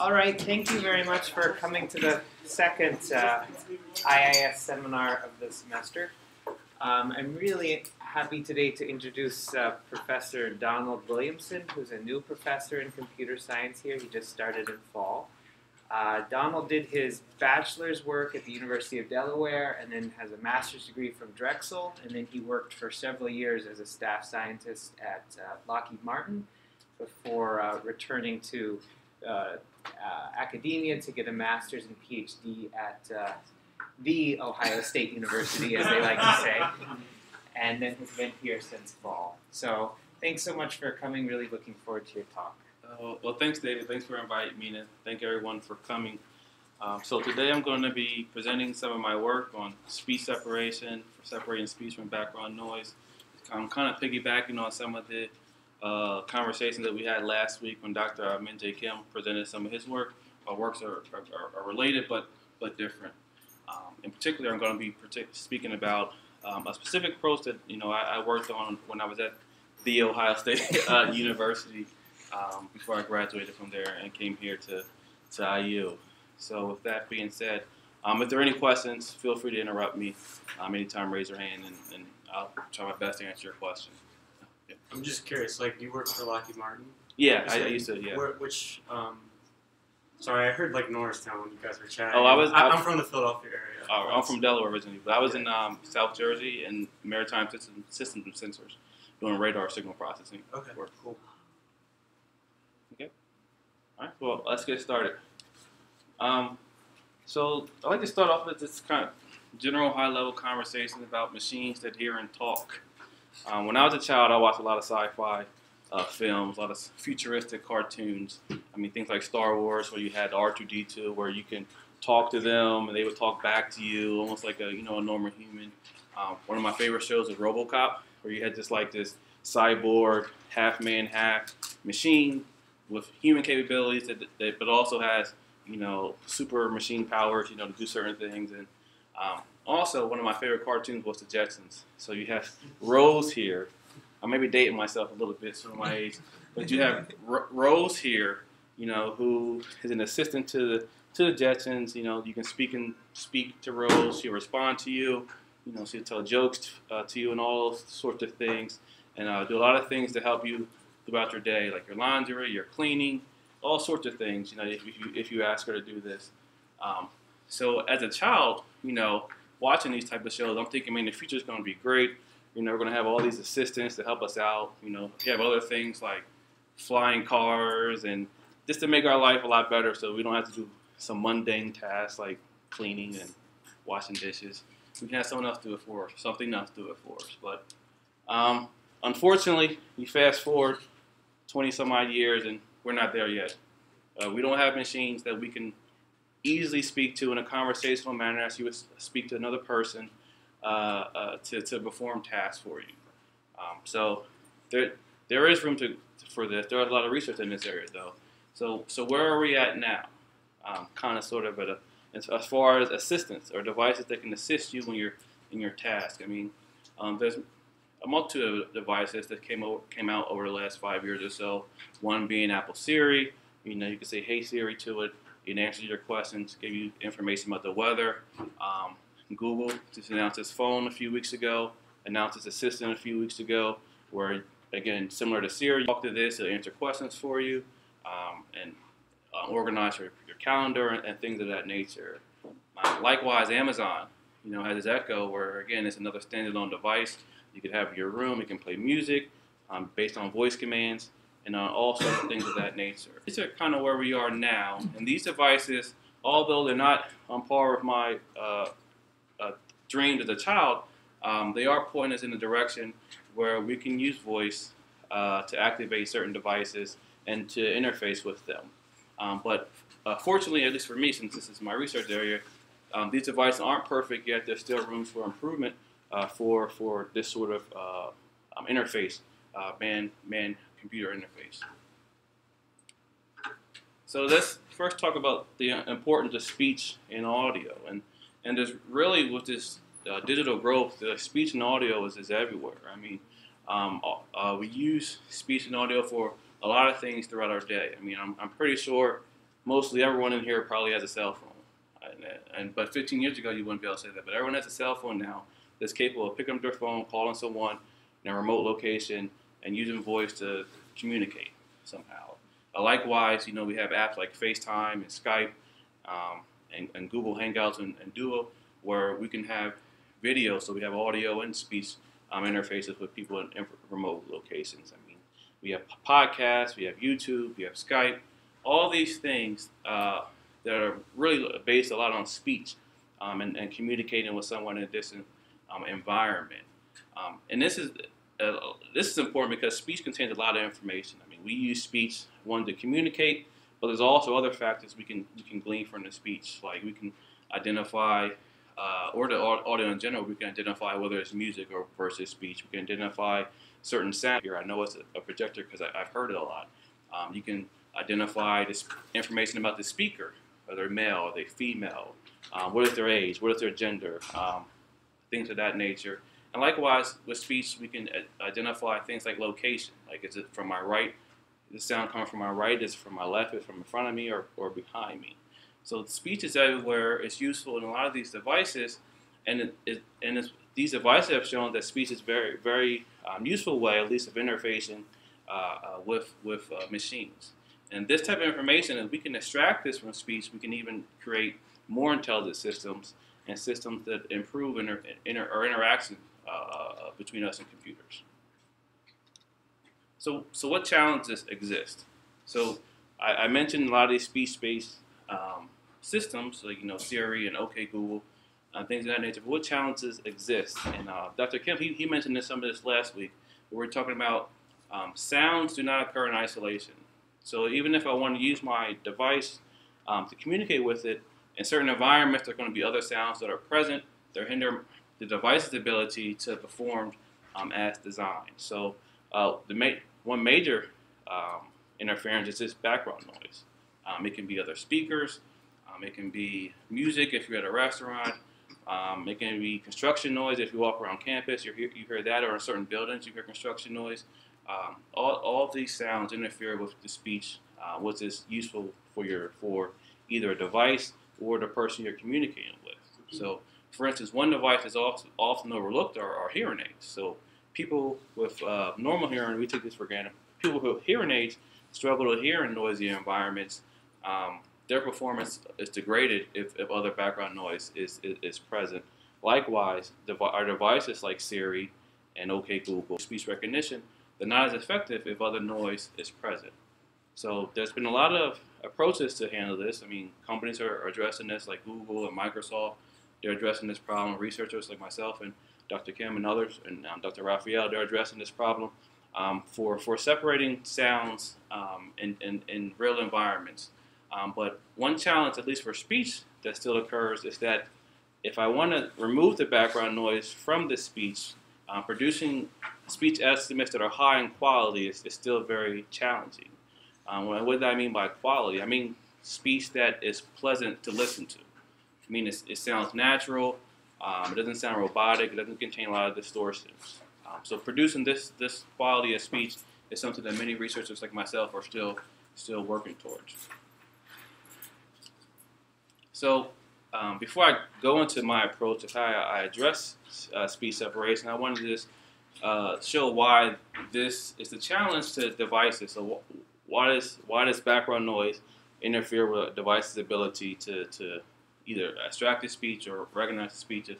All right, thank you very much for coming to the second IIS seminar of the semester. I'm really happy today to introduce Professor Donald Williamson, who's a new professor in computer science here. He just started in fall. Donald did his bachelor's work at the University of Delaware and then has a master's degree from Drexel, and then he worked for several years as a staff scientist at Lockheed Martin before returning to academia to get a master's and PhD at the Ohio State University, as they like to say, and then has been here since fall. So thanks so much for coming. Really looking forward to your talk. Well, thanks, David. Thanks for inviting me, and thank everyone for coming. So today I'm going to be presenting some of my work on speech separation, for separating speech from background noise. I'm kind of piggybacking on some of the conversations that we had last week when Dr. Min Jae Kim presented some of his work. Our works are related but different. In particular, I'm going to be speaking about a specific approach that I worked on when I was at the Ohio State University before I graduated from there and came here to IU. So with that being said, if there are any questions, feel free to interrupt me anytime. Raise your hand, and I'll try my best to answer your question. Yeah. I'm just curious, like, you worked for Lockheed Martin? Yeah, I used to, yeah. Which, sorry, I heard, like, Norristown when you guys were chatting. Oh, I'm from the Philadelphia area. Oh, I'm from Delaware originally, but I was in South Jersey in maritime systems and sensors, doing radar signal processing. Okay, work. Cool. Okay. All right, well, let's get started. So I'd like to start off with this kind of general high-level conversation about machines that hear and talk. When I was a child, I watched a lot of sci-fi films, a lot of futuristic cartoons. I mean, things like Star Wars, where you had R2-D2, where you can talk to them and they would talk back to you, almost like a normal human. One of my favorite shows was RoboCop, where you had just like this cyborg, half man, half machine with human capabilities that but also has super machine powers, to do certain things. And also, one of my favorite cartoons was the Jetsons. So you have Rose here. I may be dating myself a little bit for my age, but you have Rose here, who is an assistant to the Jetsons. You can speak to Rose. She'll respond to you. She'll tell jokes to you and all sorts of things, and do a lot of things to help you throughout your day, like your laundry, your cleaning, all sorts of things. If you ask her to do this. So as a child, watching these type of shows, I'm thinking, man, the future is going to be great. We're going to have all these assistants to help us out. We have other things like flying cars and just to make our life a lot better, so we don't have to do some mundane tasks like cleaning and washing dishes. We can have someone else do it for us, something else do it for us. But unfortunately, you fast forward 20 some odd years and we're not there yet. We don't have machines that we can easily speak to in a conversational manner as you would speak to another person to perform tasks for you. So there is room for this. There is a lot of research in this area, though. So where are we at now? Kind of sort of as far as assistants or devices that can assist you when you're in your task. I mean, there's a multitude of devices that came out over the last 5 years or so. One being Apple Siri. You can say, "Hey Siri" to it. It answers your questions, give you information about the weather. Google just announced its phone a few weeks ago, announced its assistant a few weeks ago, where, again, similar to Siri, you talk to this, it'll answer questions for you, and organize your calendar and things of that nature. Likewise, Amazon, has its Echo, where, again, it's another standalone device. You can have in your room, it can play music based on voice commands, and all sorts of things of that nature. These are kind of where we are now, and these devices, although they're not on par with my dreams as a child, they are pointing us in a direction where we can use voice to activate certain devices and to interface with them. But fortunately, at least for me, since this is my research area, these devices aren't perfect yet. There's still room for improvement for this sort of interface, man-computer interface. So let's first talk about the importance of speech and audio. And there's really, with this digital growth, the speech and audio is everywhere. I mean, we use speech and audio for a lot of things throughout our day. I mean, I'm pretty sure mostly everyone in here probably has a cell phone. But 15 years ago, you wouldn't be able to say that. But everyone has a cell phone now that's capable of picking up their phone, calling someone in a remote location, and using voice to communicate somehow. Likewise, we have apps like FaceTime and Skype and Google Hangouts and Duo, where we can have video, so we have audio and speech interfaces with people in remote locations. I mean, we have podcasts, we have YouTube, we have Skype, all these things that are really based a lot on speech and communicating with someone in a distant environment. And this is important because speech contains a lot of information. I mean, we use speech, one, to communicate, but there's also other factors we can glean from the speech. Like we can identify, or the audio in general, we can identify whether it's music or versus speech. We can identify certain sound here. I know it's a projector because I've heard it a lot. You can identify this information about the speaker. Are they male? Are they female? What is their age? What is their gender? Things of that nature. And likewise, with speech, we can identify things like location. Like, is it from my right? Is the sound coming from my right? Is it from my left? Is it from in front of me or behind me? So speech is everywhere. It's useful in a lot of these devices. And these devices have shown that speech is very, very useful way, at least of interfacing with machines. And this type of information, if we can extract this from speech, we can even create more intelligent systems and systems that improve interaction between us and computers. So what challenges exist? So I mentioned a lot of these speech-based systems, like Siri and OK Google, things of that nature. But what challenges exist? And Dr. Kemp, he mentioned some of this last week. We were talking about sounds do not occur in isolation. So even if I want to use my device to communicate with it, in certain environments, there are going to be other sounds that are present that hinder the device's ability to perform as designed. So one major interference is just background noise. It can be other speakers. It can be music if you're at a restaurant. It can be construction noise if you walk around campus. You hear that, or in certain buildings you hear construction noise. All of these sounds interfere with the speech, which is useful for either a device or the person you're communicating with. So, for instance, one device is often overlooked are hearing aids. So people with normal hearing, we take this for granted. People with hearing aids struggle to hear in noisy environments. Their performance is degraded if other background noise is present. Likewise, our devices like Siri and OK Google speech recognition, they're not as effective if other noise is present. So there's been a lot of approaches to handle this. I mean, companies are addressing this, like Google and Microsoft. They're addressing this problem. Researchers like myself and Dr. Kim and others, and Dr. Raphael, they're addressing this problem for separating sounds in real environments. But one challenge, at least for speech, that still occurs is that if I want to remove the background noise from the speech, producing speech estimates that are high in quality is still very challenging. What do I mean by quality? I mean speech that is pleasant to listen to. I mean it sounds natural. It doesn't sound robotic. It doesn't contain a lot of distortions. So producing this quality of speech is something that many researchers like myself are still working towards. So before I go into my approach of how I address speech separation, I wanted to just show why this is a challenge to devices. So why does background noise interfere with a device's ability to either extract the speech or recognize the speech,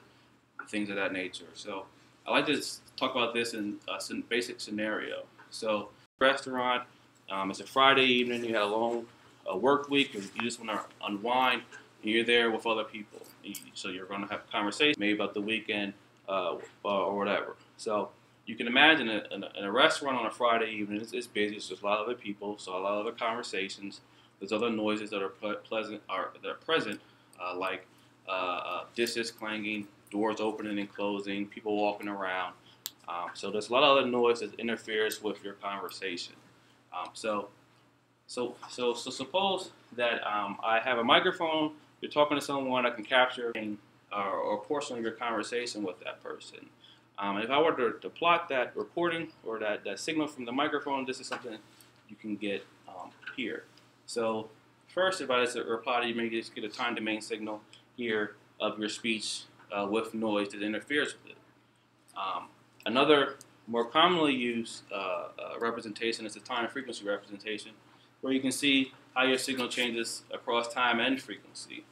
things of that nature? So I like to talk about this in a basic scenario. So restaurant, it's a Friday evening, you had a long work week, and you just want to unwind, and you're there with other people. So you're going to have a conversation maybe about the weekend or whatever. So you can imagine in a restaurant on a Friday evening, it's busy. There's a lot of other people, so a lot of other conversations. There's other noises that are present, like dishes clanging, doors opening and closing, people walking around. So there's a lot of other noise that interferes with your conversation. So suppose that I have a microphone. You're talking to someone. I can capture or a portion of your conversation with that person. If I were to plot that recording or that signal from the microphone, this is something you can get here. So first, if I just reply, you may just get a time domain signal here of your speech with noise that interferes with it. Another more commonly used representation is the time frequency representation, where you can see how your signal changes across time and frequency.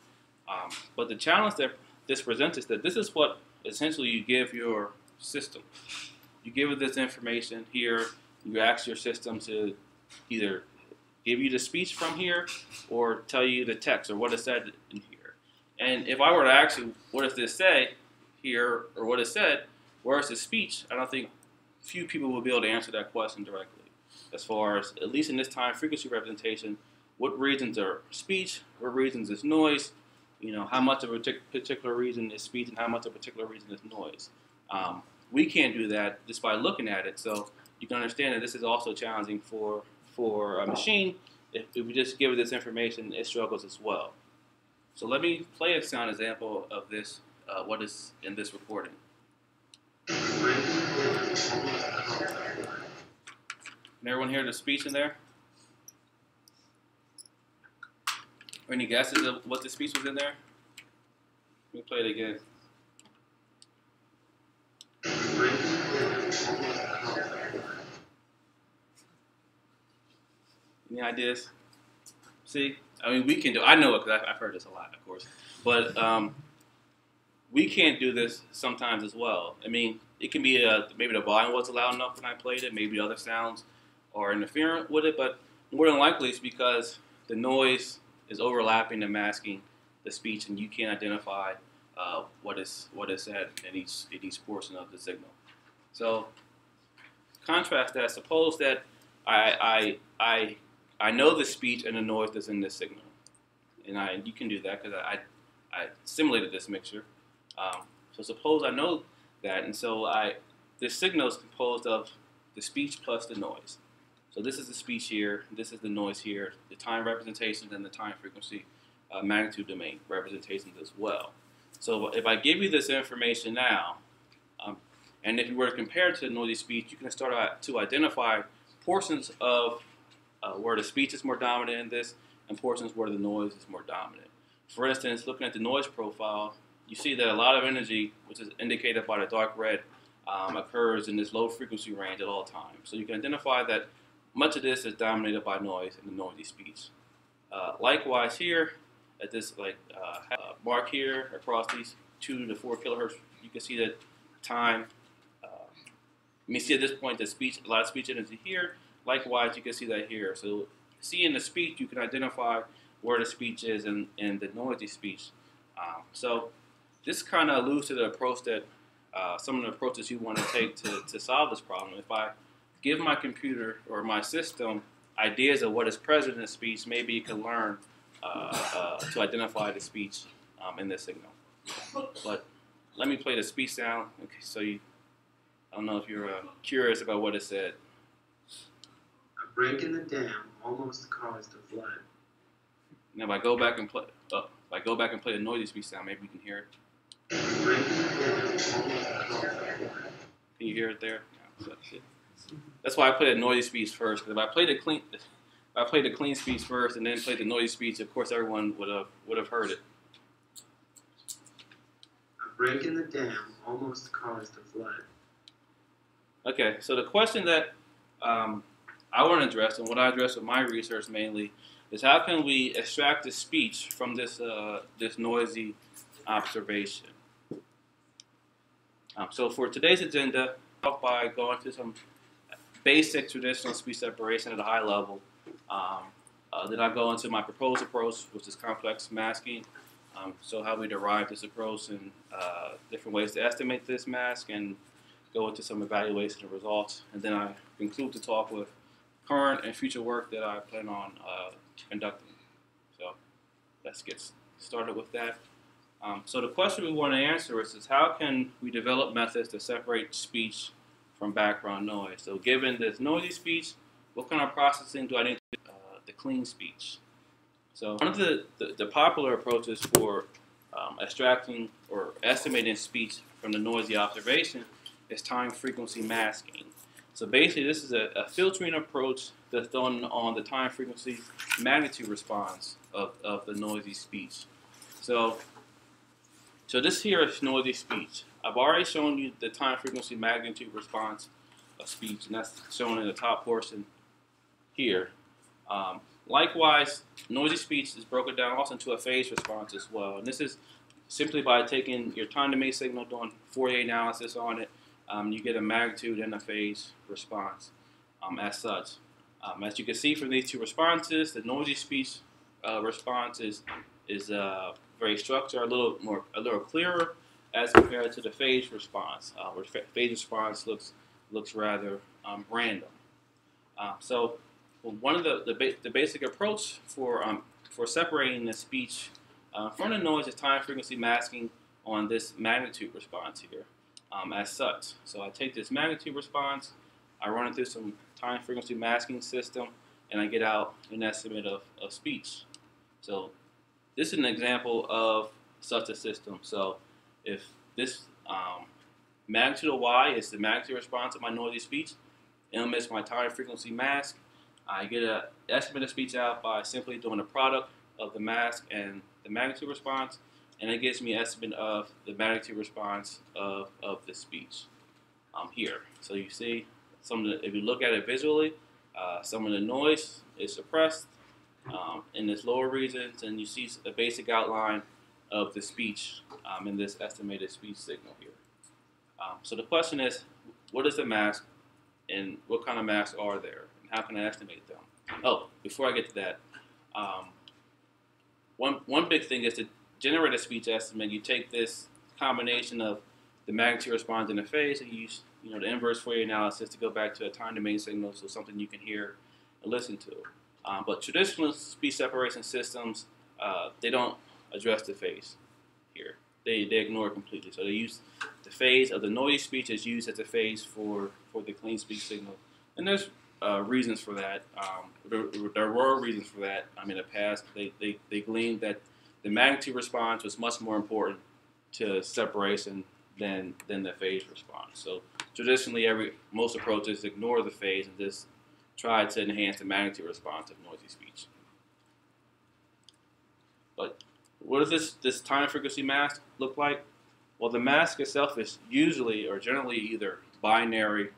But the challenge that this presents is that this is what essentially you give your system. You give it this information here, you ask your system to either give you the speech from here or tell you the text or what is said in here. And if I were to ask you, what does this say here, or what is said, where's the speech, I don't think few people will be able to answer that question directly. As far as, at least in this time frequency representation, what regions are speech, what regions is noise, how much of a particular reason is speech and how much of a particular reason is noise. We can't do that just by looking at it, so you can understand that this is also challenging for a machine. If we just give it this information, it struggles as well. So let me play a sound example of this, what is in this recording. Can everyone hear the speech in there? Or any guesses of what the speech was in there? Let me play it again. Any ideas? See, I mean, we can do. I know it because I've heard this a lot, of course. But we can't do this sometimes as well. I mean, it can be maybe the volume wasn't loud enough when I played it. Maybe other sounds are interfering with it. But more than likely, it's because the noise is overlapping and masking the speech, and you can't identify what is said in each portion of the signal. So contrast that. Suppose that I know the speech and the noise that's in this signal, and you can do that because I simulated this mixture. So suppose I know that, and so this signal is composed of the speech plus the noise. So this is the speech here, this is the noise here, the time representations and the time frequency magnitude domain representations as well. So if I give you this information now, and if you were to compare it to the noisy speech, you can start to identify portions of where the speech is more dominant in this and portions where the noise is more dominant. For instance, looking at the noise profile, you see that a lot of energy, which is indicated by the dark red, occurs in this low frequency range at all times. So you can identify that much of this is dominated by noise in the noisy speech. Likewise here, at this mark here across these 2 to 4 kilohertz, you can see that time. You see at this point that a lot of speech energy here. Likewise, you can see that here. So seeing the speech, you can identify where the speech is in the noisy speech. So this kind of alludes to the approach that some of the approaches you want to take to solve this problem. If I give my computer or my system ideas of what is present in the speech, maybe it can learn to identify the speech in this signal. But let me play the speech sound. Okay, so I don't know if you're curious about what it said. A break in the dam almost caused a flood. Now, if I go back and play, the noisy speech sound, maybe you can hear it. A break in the dam almost caused a flood. Can you hear it there? No, that's why I played the noisy speech first. Because if I played the clean speech first and then played the noisy speech, of course everyone would have heard it. A break in the dam almost caused a flood. Okay, so the question that I want to address, and what I address with my research mainly, is how can we extract the speech from this noisy observation? So for today's agenda, I'll start by going through some basic traditional speech separation at a high level. Then I'll go into my proposed approach, which is complex masking. So how we derive this approach and different ways to estimate this mask, and go into some evaluation of results. And then I conclude the talk with current and future work that I plan on conducting. So let's get started with that. So the question we want to answer is how can we develop methods to separate speech from background noise? So given this noisy speech, what kind of processing do I need to do the clean speech? So one of the popular approaches for extracting or estimating speech from the noisy observation is time frequency masking. So basically, this is a filtering approach that's done on the time frequency magnitude response of the noisy speech. So this here is noisy speech. I've already shown you the time frequency magnitude response of speech, and that's shown in the top portion here. Likewise, noisy speech is broken down also into a phase response as well. And this is simply by taking your time domain signal, doing Fourier analysis on it, you get a magnitude and a phase response as such. As you can see from these two responses, the noisy speech response is very structured, a little clearer as compared to the phase response, where phase response looks rather random. So one of the basic approach for separating the speech from the noise is time frequency masking on this magnitude response here as such. So I take this magnitude response, I run it through some time frequency masking system, and I get out an estimate of speech. So this is an example of such a system. So if this magnitude of y is the magnitude response of my noisy speech, m is my time frequency mask, I get an estimate of speech out by simply doing a product of the mask and the magnitude response, and it gives me an estimate of the magnitude response of the speech here. So you see, if you look at it visually, some of the noise is suppressed in this lower regions, and you see a basic outline of the speech in this estimated speech signal here. So the question is, what is the mask, and what kind of masks are there, and how can I estimate them? Oh, before I get to that, one big thing is to generate a speech estimate. You take this combination of the magnitude response and the phase, and you use the inverse Fourier analysis to go back to a time domain signal, so something you can hear and listen to. But traditional speech separation systems, they don't address the phase here. They ignore it completely. So they use the phase of the noisy speech is used as a phase for the clean speech signal. And there's reasons for that. There were reasons for that. In the past, they gleaned that the magnitude response was much more important to separation than the phase response. So traditionally, most approaches ignore the phase and just try to enhance the magnitude response of noisy speech. But what does this time frequency mask look like? Well, the mask itself is usually or generally either binary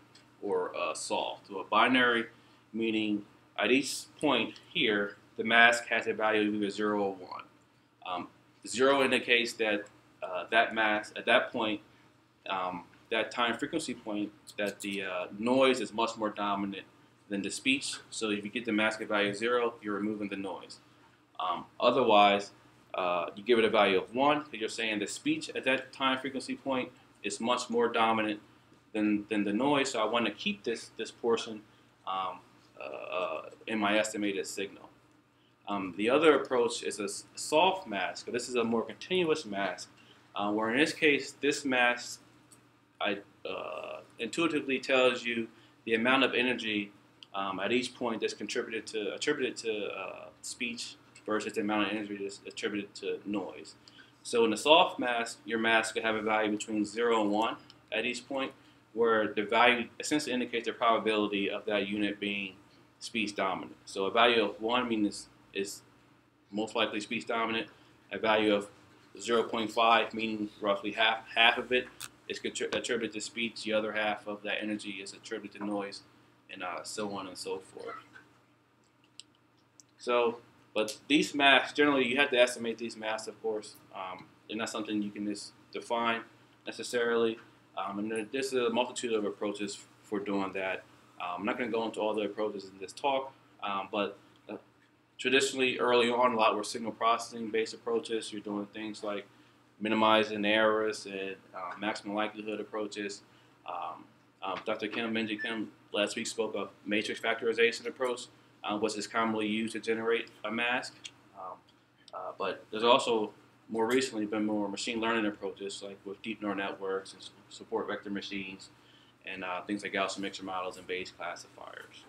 or solved. So a binary meaning at each point here, the mask has a value of either 0 or 1. 0 indicates that that mask, at that point, that time frequency point, that the noise is much more dominant than the speech. So if you get the mask at value 0, you're removing the noise. Otherwise, you give it a value of 1, because you're saying the speech at that time frequency point is much more dominant than the noise. So I want to keep this portion in my estimated signal. The other approach is a soft mask. This is a more continuous mask, where in this case, this mask intuitively tells you the amount of energy at each point that's attributed to speech versus the amount of energy that's attributed to noise. So in the soft mask, your mask could have a value between 0 and 1 at each point, where the value essentially indicates the probability of that unit being speech dominant. So a value of 1 means is most likely speech dominant. A value of 0.5 meaning roughly half of it is attributed to speech. The other half of that energy is attributed to noise, and so on and so forth. So, but these masks, generally you have to estimate these masks, of course. They're not something you can just define necessarily. And there's a multitude of approaches for doing that. I'm not going to go into all the approaches in this talk, but traditionally, early on, a lot were signal processing based approaches. You're doing things like minimizing errors and maximum likelihood approaches. Dr. Benji Kim last week spoke of matrix factorization approach, which is commonly used to generate a mask. But there's also more recently been more machine learning approaches, like with deep neural networks and support vector machines, and things like Gaussian mixture models and Bayes classifiers.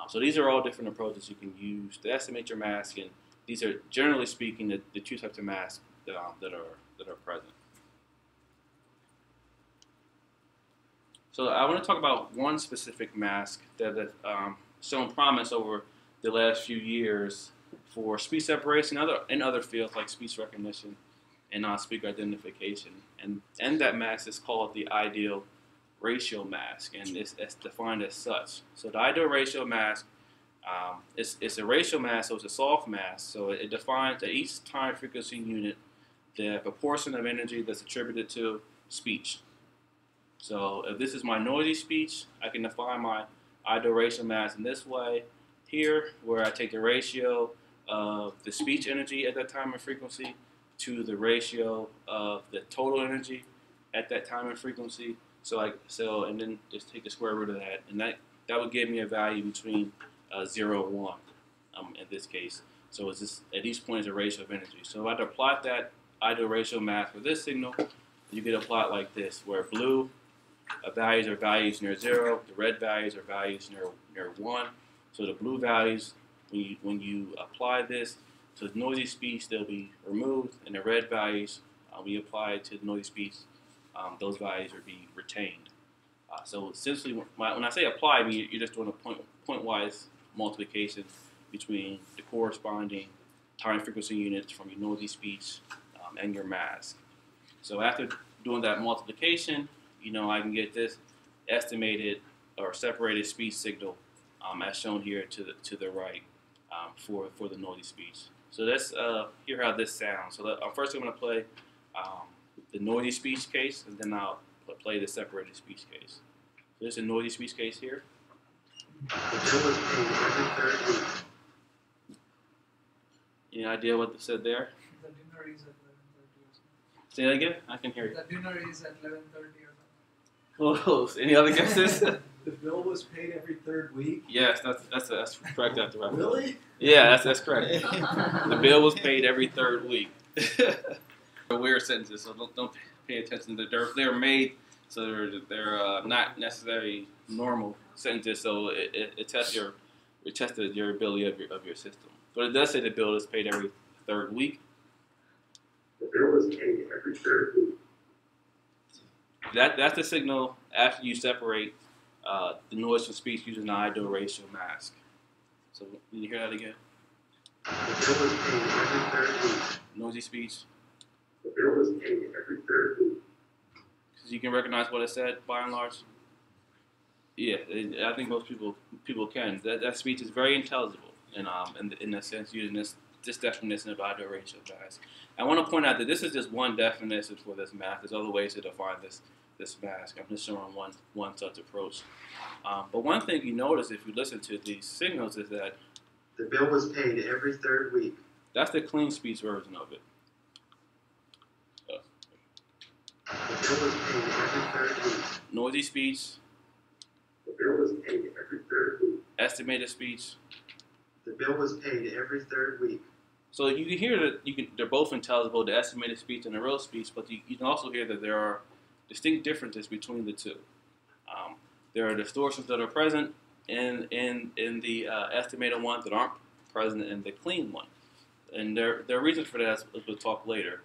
So these are all different approaches you can use to estimate your mask, and these are, generally speaking, the two types of masks that are present. So I want to talk about one specific mask that has shown promise over the last few years for speech separation and other fields like speech recognition and non-speaker identification. And that mask is called the ideal ratio mask, and it's defined as such. So the ideal ratio mask, it's a ratio mask, so it's a soft mask. So it defines at each time frequency unit the proportion of energy that's attributed to speech. So if this is my noisy speech, I can define my ideal ratio mask in this way here, where I take the ratio of the speech energy at that time and frequency to the ratio of the total energy at that time and frequency. And then just take the square root of that, and that would give me a value between 0 and 1 in this case. So it's just at each point is a ratio of energy. So if I plot that ideal ratio mask for this signal, you get a plot like this, where blue values are values near 0, the red values are values near 1. So the blue values, when you apply this to the noisy speech, they'll be removed, and the red values, when you apply it to the noisy speech, those values will be retained. So essentially, when I say apply, I mean you're just doing a point-wise multiplication between the corresponding time frequency units from your noisy speech and your mask. So after doing that multiplication, I can get this estimated or separated speech signal as shown here to the right for the noisy speech. So let's hear how this sounds. So first I'm going to play the noisy speech case, and then I'll play the separated speech case. So there's a noisy speech case here. The bill was paid every 3rd week. Any idea what they said there? The dinner is at 11:30 or something. Say that again? I can hear you. The dinner is at 11:30 or something. Close. Any other guesses? The bill was paid every 3rd week? Yes, that's correct. That's right. Really? Yeah, that's correct. The bill was paid every 3rd week. They're weird sentences, so don't pay attention. They're made so they're not necessarily normal sentences. So it tests your ability of your system. But it does say the bill is paid every 3rd week. The bill was paid every 3rd week. That's the signal after you separate the noise from speech using the ideal ratio mask. So can you hear that again? The bill was paid every 3rd week. Noisy speech. The bill was paid every 3rd week. So you can recognize what it said by and large. Yeah, I think most people can. That speech is very intelligible, in a sense, using this definition of ideal ratio mask. I want to point out that this is just one definition for this mask. There's other ways to define this mask. I'm just showing one such approach. But one thing you notice if you listen to these signals is that the bill was paid every 3rd week. That's the clean speech version of it. The bill was paid every 3rd week. Noisy speech. The bill was paid every 3rd week. Estimated speech. The bill was paid every 3rd week. So you can hear that they're both intelligible, the estimated speech and the real speech, but you can also hear that there are distinct differences between the two. There are distortions that are present in the estimated ones that aren't present in the clean one. And there are reasons for that, as we'll talk later.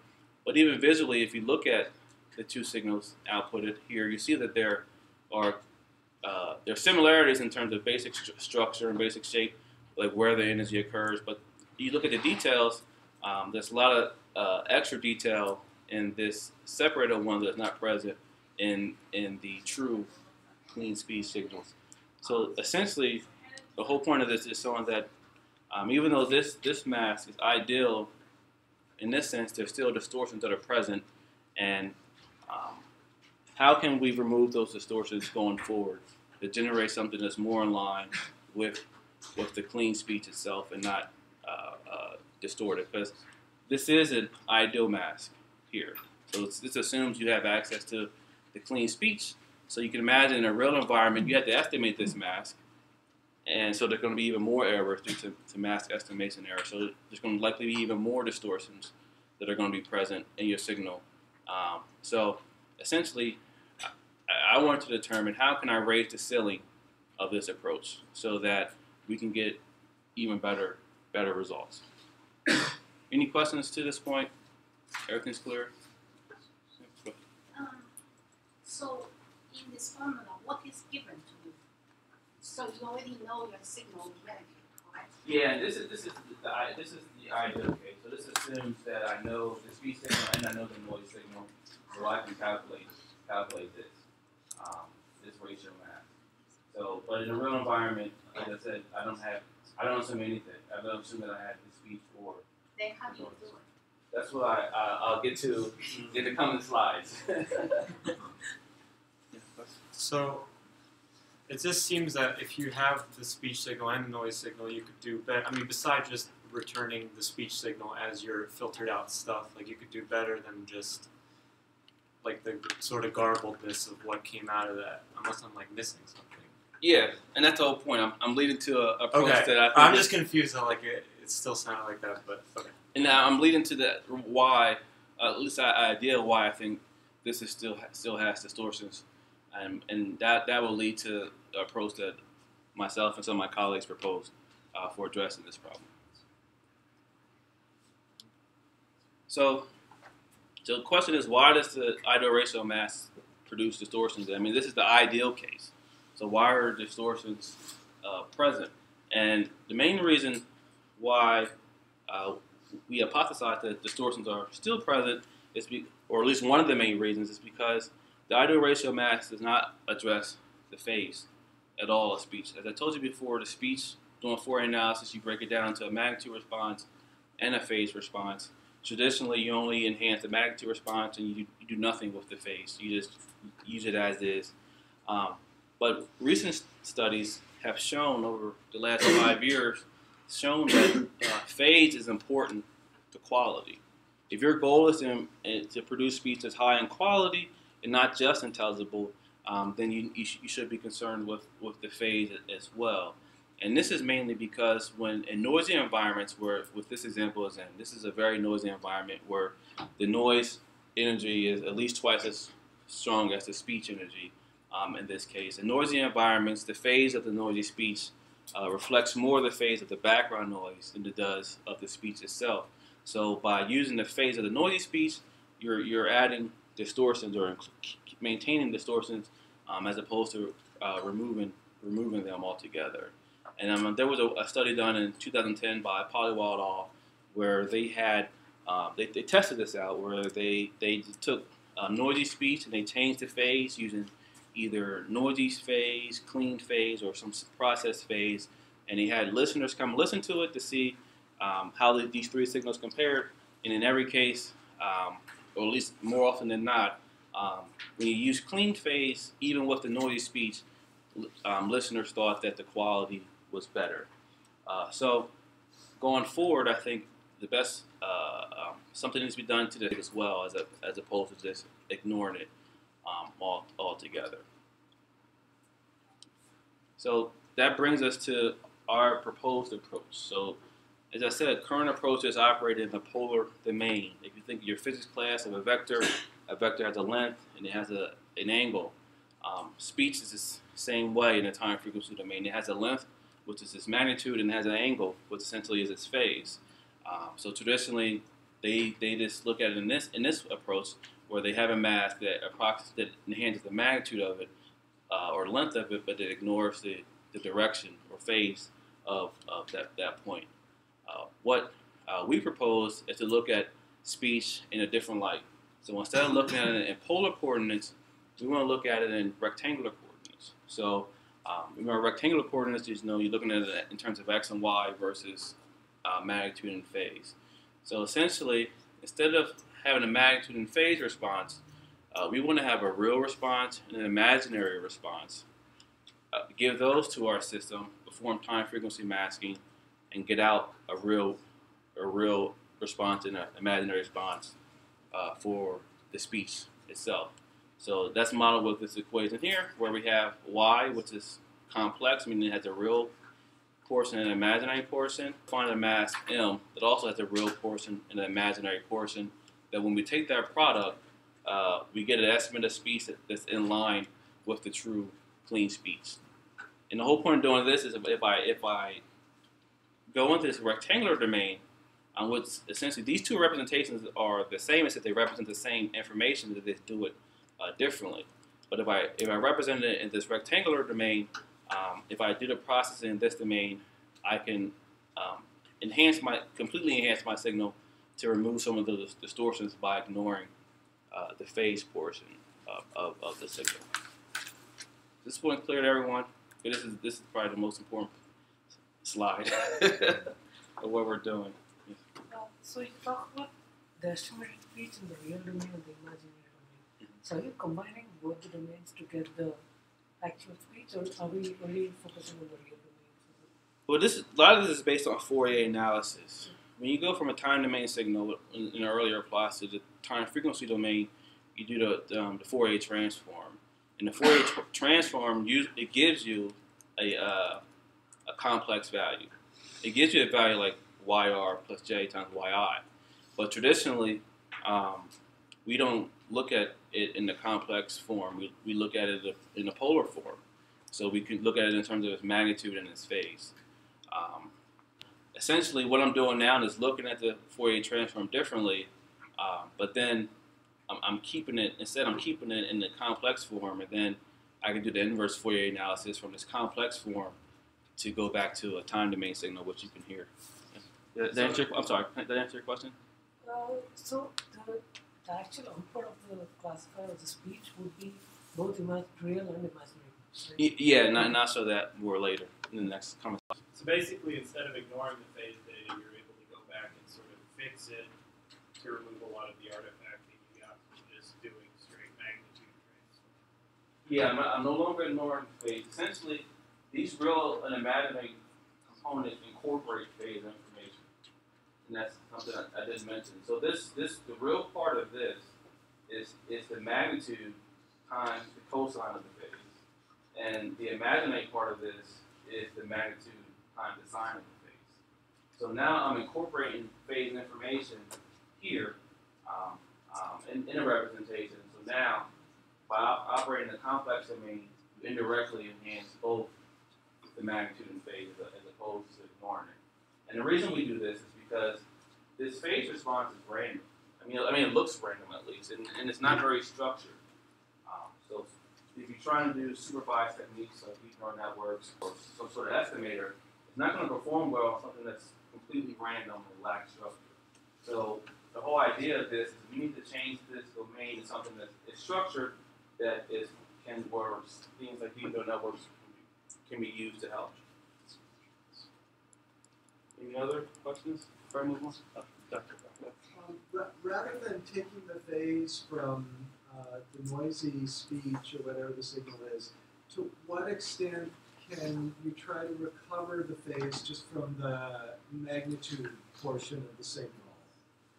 But even visually, if you look at the two signals outputted here, you see that there are similarities in terms of basic structure and basic shape, like where the energy occurs. But you look at the details, there's a lot of extra detail in this separated one that's not present in the true clean speech signals. So essentially, the whole point of this is showing that even though this mask is ideal, in this sense, there's still distortions that are present, and how can we remove those distortions going forward to generate something that's more in line with the clean speech itself and not distorted? Because this is an ideal mask here. So this assumes you have access to the clean speech. So you can imagine in a real environment, you have to estimate this mask. And so there's going to be even more errors due to mask estimation error. So there's going to likely be even more distortions that are going to be present in your signal. So essentially, I wanted to determine how can I raise the ceiling of this approach so that we can get even better results. Any questions to this point? Everything's clear? So in this formula, what is given to you? So you already know your signal medically, correct? Yeah, this is the ideal case. So this assumes that I know the speech signal and I know the noise signal, so I can calculate this ratio math. So, but in a real environment, like I said, I don't assume anything. I don't assume that I have the speech or. Then how do you do it? That's what I'll get to in the coming slides. So it just seems that if you have the speech signal and the noise signal, you could do better. I mean, besides just returning the speech signal as your filtered out stuff, like you could do better than just like the sort of garbledness of what came out of that, unless I'm like missing something. Yeah, and that's the whole point. I'm leading to a approach Okay, that I think I'm just confused on like it still sounded like that, but okay. And now I'm leading to that why, at least the idea why I think this is still has distortions, and that will lead to the approach that myself and some of my colleagues proposed for addressing this problem. So the question is, why does the ideal ratio mass produce distortions? I mean, this is the ideal case. So why are distortions present? And the main reason why we hypothesize that distortions are still present is, or at least one of the main reasons, is because the ideal ratio mass does not address the phase at all of speech. As I told you before, the speech, doing Fourier analysis, you break it down into a magnitude response and a phase response. Traditionally, you only enhance the magnitude response and you do nothing with the phase. You just use it as is. But recent studies have shown over the last 5 years, shown that phase is important to quality. If your goal is to produce speech that's high in quality and not just intelligible, then you should be concerned with the phase as well. And this is mainly because when in noisy environments, where with this example is in, this is a very noisy environment where the noise energy is at least twice as strong as the speech energy in this case. In noisy environments, the phase of the noisy speech reflects more the phase of the background noise than it does of the speech itself. So by using the phase of the noisy speech, you're adding distortions or maintaining distortions as opposed to removing them altogether. And there was a study done in 2010 by Polywall et al. Where they had they tested this out, where they took noisy speech and they changed the phase using either noisy phase, clean phase, or some processed phase, and they had listeners come listen to it to see how these three signals compared. And in every case, or at least more often than not, when you use clean phase, even with the noisy speech, listeners thought that the quality was better. So going forward, I think the best something needs to be done to this as well, as opposed to just ignoring it altogether. So that brings us to our proposed approach. So as I said, current approaches operate in the polar domain. If you think of your physics class of a vector has a length and it has an angle. Speech is the same way in the time frequency domain. It has a length, which is its magnitude, and it has an angle, which essentially is its phase. So traditionally, they just look at it in this approach, where they have a mask that enhances the magnitude of it or length of it, but it ignores the direction or phase of that point. What we propose is to look at speech in a different light. So instead of looking at it in polar coordinates, we want to look at it in rectangular coordinates. So remember, rectangular coordinates, you're looking at it in terms of x and y versus magnitude and phase. So essentially, instead of having a magnitude and phase response, we want to have a real response and an imaginary response. Give those to our system, perform time frequency masking, and get out a real response and an imaginary response for the speech itself. So that's modeled with this equation here, where we have y, which is complex, meaning it has a real portion and an imaginary portion. Find a mass m that also has a real portion and an imaginary portion. That when we take that product, we get an estimate of speech that's in line with the true clean speech. And the whole point of doing this is if I go into this rectangular domain, which essentially these two representations are the same, except they represent the same information, that they do it differently. But if I represent it in this rectangular domain, if I do the processing in this domain, I can completely enhance my signal to remove some of those distortions by ignoring the phase portion of the signal. This point clear to everyone? This is probably the most important slide of what we're doing. So you talk about the estimated speech in the real domain and the imaginary domain. So are you combining both the domains to get the actual speech, or are we only focusing on the real domain? Well, a lot of this is based on Fourier analysis. When you go from a time domain signal in an earlier class to the time frequency domain, you do the Fourier transform. And the Fourier transform, it gives you a complex value. It gives you a value like YR plus J times YI. But traditionally, we don't look at it in the complex form. We look at it in the polar form. So we can look at it in terms of its magnitude and its phase. Essentially, what I'm doing now is looking at the Fourier transform differently, but then I'm keeping it in the complex form, and then I can do the inverse Fourier analysis from this complex form to go back to a time domain signal, which you can hear. I'm sorry, did that answer your question? So the actual output of the classifier of the speech would be both real and imaginary. Right? Yeah, not so that more later in the next conversation. So basically, instead of ignoring the phase data, you're able to go back and sort of fix it to remove a lot of the artifact that you got from just doing straight magnitude transfer. Yeah, I'm no longer ignoring phase. Essentially, these real and imaginary components incorporate phase information, and that's something I didn't mention. So the real part of this is the magnitude times the cosine of the phase, and the imaginary part of this is the magnitude times the sine of the phase. So now I'm incorporating phase information here in a representation. So now, by operating the complex domain, you indirectly enhance both the magnitude and phase as opposed to ignoring it. And the reason we do this is because this phase response is random. I mean, it looks random at least, and it's not very structured. So if you're trying to do supervised techniques like deep neural networks or some sort of estimator, it's not going to perform well on something that's completely random and lacks structure. So the whole idea of this is we need to change this domain to something that is structured, that can work. Things like deep neural networks can be used to help. Any other questions? Before I move on? Dr. Rather than taking the phase from the noisy speech or whatever the signal is, to what extent can you try to recover the phase just from the magnitude portion of the signal?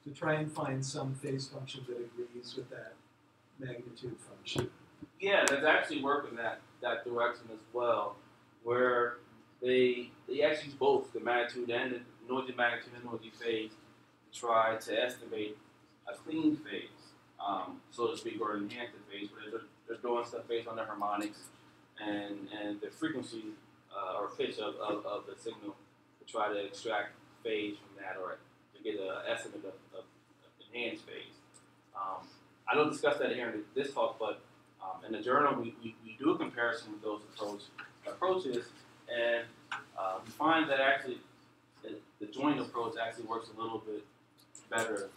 To try and find some phase function that agrees with that magnitude function. Yeah, there's actually work in that direction as well, where they actually use both the magnitude and the noisy magnitude and noisy phase to try to estimate a clean phase, so to speak, or enhance the phase. But they're doing stuff based on the harmonics and the frequency or pitch of the signal to try to extract phase from that, or to get an estimate of enhanced phase. I don't discuss that here in this talk, but in the journal we do a comparison with those approaches, and we find that actually the joint approach actually works a little bit better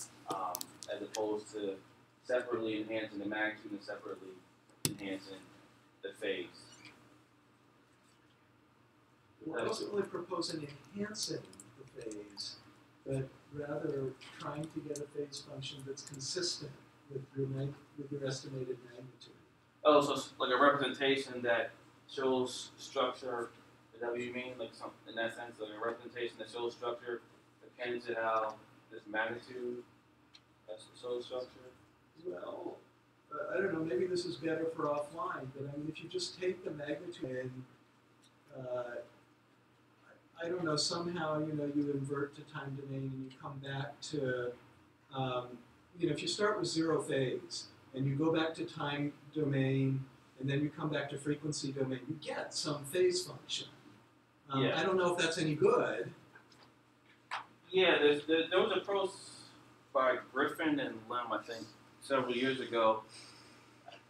as opposed to separately enhancing the magnitude and separately enhancing the phase. We're also really proposing enhancing the phase, but rather trying to get a phase function that's consistent with your estimated magnitude. Oh, so it's like a representation that shows structure. Is that what you mean? Like in that sense, like a representation that shows structure akin to how this magnitude shows structure? Well, I don't know, maybe this is better for offline, but I mean, if you just take the magnitude and, I don't know, somehow, you invert to time domain and you come back to, if you start with zero phase and you go back to time domain and then you come back to frequency domain, you get some phase function. Yeah. I don't know if that's any good. Yeah, there was a prose by Griffin and Lim, I think, several years ago.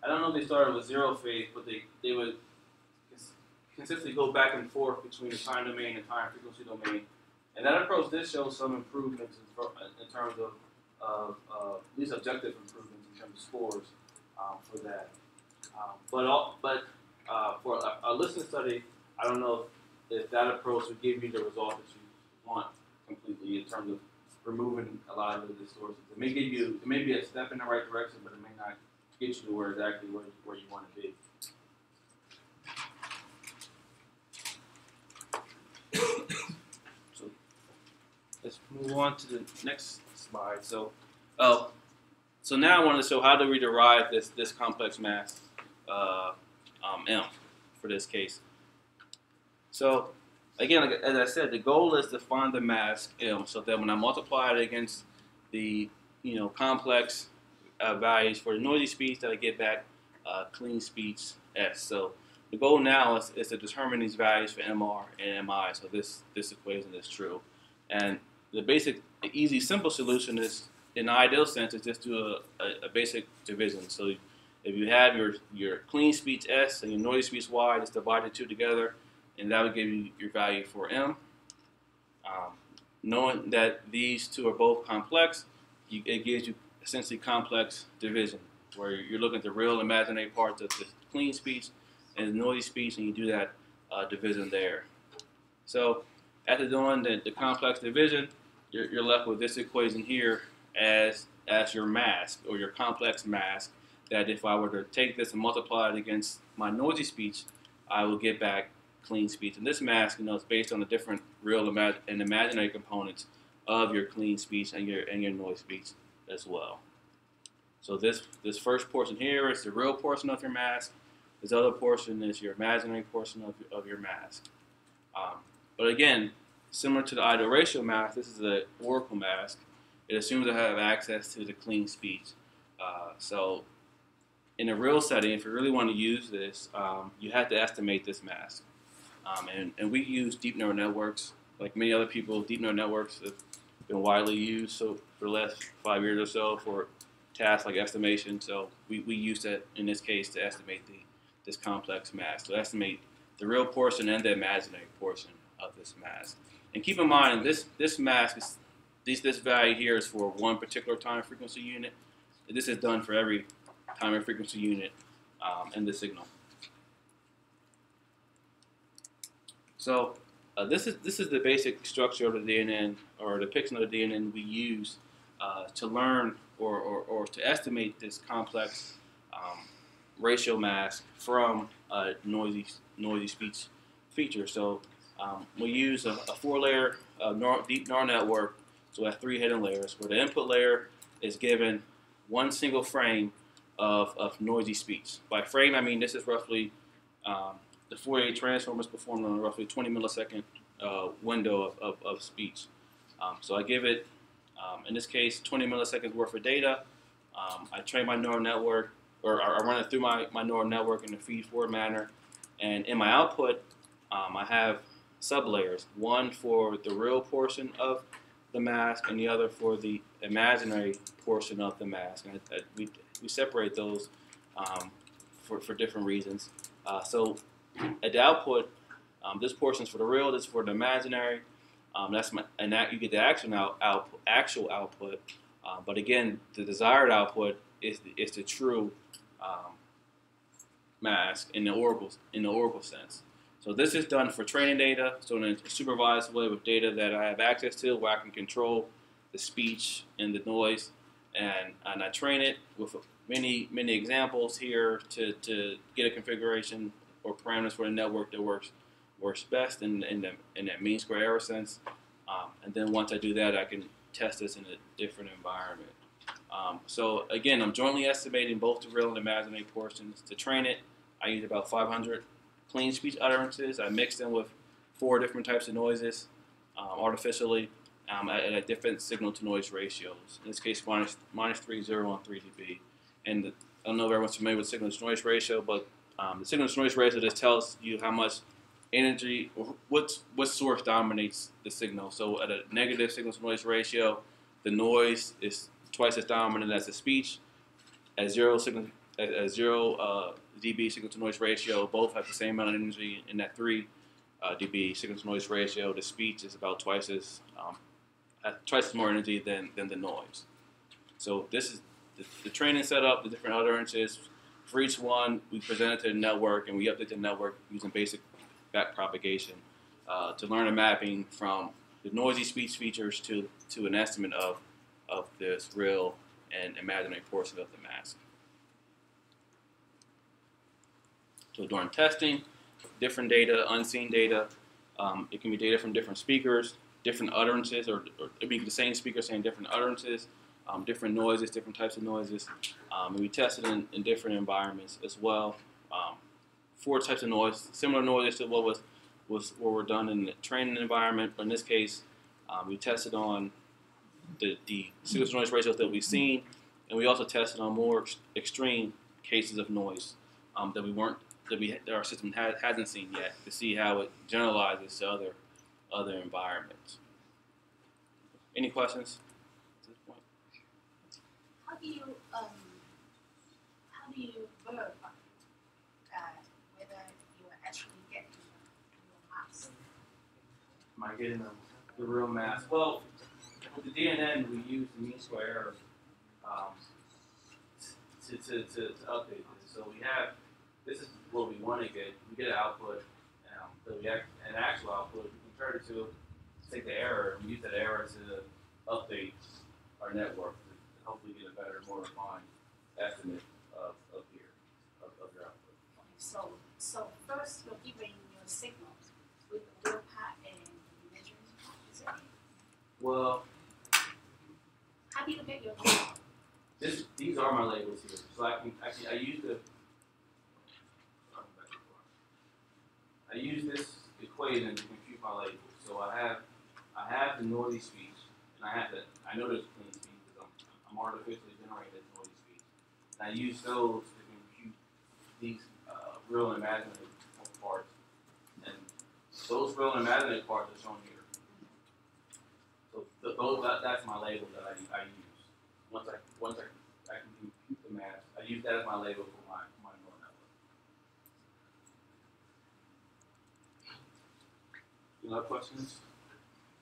I don't know if they started with 0 phase, but they would consistently go back and forth between the time domain and time frequency domain. And that approach did show some improvements in terms of at least objective improvements in terms of scores for that. But for a listening study, I don't know if that approach would give you the result that you want completely in terms of removing a lot of the distortions. It may be a step in the right direction, but it may not get you to where exactly where you want to be. So let's move on to the next slide. So now I want to show how do we derive this complex mass M for this case. So again, as I said, the goal is to find the mask M, so that when I multiply it against the complex values for the noisy speech, that I get back clean speech S. So the goal now is to determine these values for MR and MI. So this equation is true, and the basic, easy, simple solution is, in the ideal sense, is just do a basic division. So if you have your clean speech S and your noisy speech Y, just divide the two together, and that would give you your value for M. Knowing that these two are both complex, it gives you essentially complex division, where you're looking at the real imaginary parts of the clean speech and the noisy speech, and you do that division there. So after doing the complex division, you're left with this equation here as your mask, or your complex mask, that if I were to take this and multiply it against my noisy speech, I will get back clean speech. And this mask, is based on the different real and imaginary components of your clean speech and your noise speech as well. So this first portion here is the real portion of your mask. This other portion is your imaginary portion of your mask. But again, similar to the ideal ratio mask, this is the oracle mask. It assumes I have access to the clean speech. So in a real setting, if you really want to use this, you have to estimate this mask. And we use deep neural networks. Like many other people, deep neural networks have been widely used for the last 5 years or so for tasks like estimation. So we use that in this case to estimate this complex mask. So estimate the real portion and the imaginary portion of this mask. And keep in mind, this mask is this value here is for one particular time frequency unit. This is done for every time and frequency unit in the signal. So this is the basic structure of the DNN, or depiction of the DNN we use to learn or to estimate this complex ratio mask from a noisy speech feature. So we use a 4-layer deep neural network. So we have 3 hidden layers, where the input layer is given one single frame of noisy speech. By frame, I mean this is roughly the Fourier transform is performed on a roughly 20 millisecond window of speech. So I give it, in this case, 20 milliseconds worth of data. I train my neural network, or I run it through my neural network in a feed-forward manner. And in my output, I have sublayers, one for the real portion of the mask and the other for the imaginary portion of the mask. And we separate those for different reasons. So at the output, this portion is for the real, this is for the imaginary. You get the actual output. But again, the desired output is the true mask in the oracle sense. So this is done for training data, so in a supervised way with data that I have access to, where I can control the speech and the noise, and I train it with many examples here to get a configuration or parameters for the network that works best in that mean square error sense. And then once I do that, I can test this in a different environment. So again, I'm jointly estimating both the real and imaginary portions. To train it, I use about 500 clean speech utterances. I mix them with 4 different types of noises artificially at different signal-to-noise ratios. In this case, minus 3, 0, and 3 dB. And I don't know if everyone's familiar with signal-to-noise ratio, but the signal-to-noise ratio just tells you how much energy, or what source dominates the signal. So at a negative signal-to-noise ratio, the noise is twice as dominant as the speech. At 0 at 0 dB signal to noise ratio, both have the same amount of energy. In that 3 dB signal to noise ratio, the speech is about twice as more energy than the noise. So this is the training setup, the different utterances. For each one, we present it to the network, and we update the network using basic backpropagation to learn a mapping from the noisy speech features to an estimate of this real and imaginary portion of the mask. So during testing, different data, unseen data, it can be data from different speakers, different utterances, or it can be the same speaker saying different utterances, different noises, different types of noises. And we tested in different environments as well. 4 types of noise, similar noises to what were done in the training environment, but in this case, we tested on the signal to noise ratios that we've seen, and we also tested on more extreme cases of noise that our system hasn't seen yet, to see how it generalizes to other environments. Any questions at this point? How do you verify whether you are actually getting your mask? Am I getting the real mass? Well, with the DNN, we use the mean square error to update this. So we have, this is what we want to get. We get an output, an actual output. We convert it to take the error, and we use that error to update our network to hopefully get a better, more refined estimate of your output. So first you're giving your signal with the real part and the measuring part, is it? Well, how do you get your signal? These are my labels here. So I use this equation to compute my labels. So I have the noisy speech, and I know there's clean speech because I'm artificially generating noisy speech. And I use those to compute these real and imaginary parts, and those real and imaginary parts are shown here. So that's my label that I use. Once I can compute the math, I use that as my label for my neural network. Any other questions?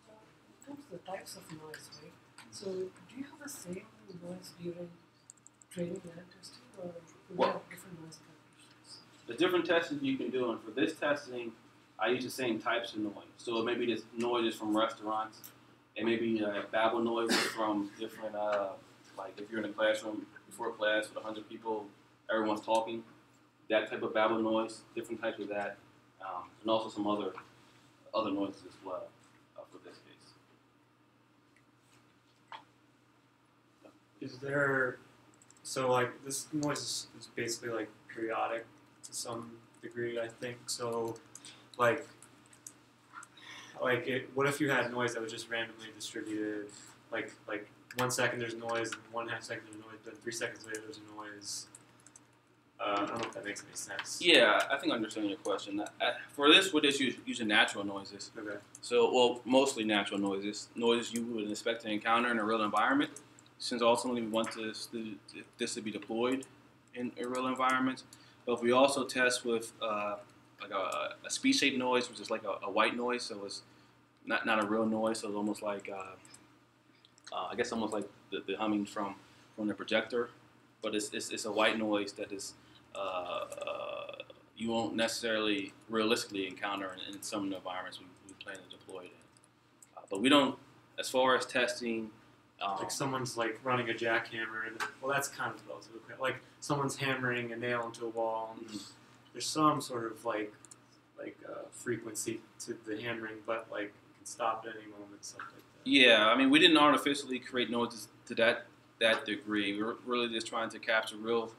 In terms of the types of noise, right? So do you have the same noise during training and testing, or do you have different noise calculations? The different testing you can do, and for this testing, I use the same types of noise. So it may be this noises from restaurants, it may be babble noises from different, like if you're in a classroom before class with 100 people, everyone's talking, that type of babble noise, different types of that, and also some other noises as well for this case. Is there, so like this noise is basically like periodic to some degree, I think. So like what if you had noise that was just randomly distributed, like 1 second there's noise, 1/2 second there's noise, then 3 seconds later there's noise. I don't know if that makes any sense. Yeah, I think I understand your question. For this, we're just using natural noises. Okay. So, well, mostly natural noises you would expect to encounter in a real environment, since ultimately we want this to be deployed in real environments. But we also test with like a speech-shaped noise, which is like a white noise, so it's not a real noise, so it's almost like I guess almost like the humming from the projector, but it's a white noise that is you won't necessarily realistically encounter in some of the environments we plan to deploy it in. But we don't, as far as testing. Like someone's like running a jackhammer, and well, that's kind of relatively okay. Like someone's hammering a nail into a wall, and there's some sort of like frequency to the hammering, but like it can stop at any moment, stuff like that. Yeah, I mean, we didn't artificially create noises to that degree. We were really just trying to capture real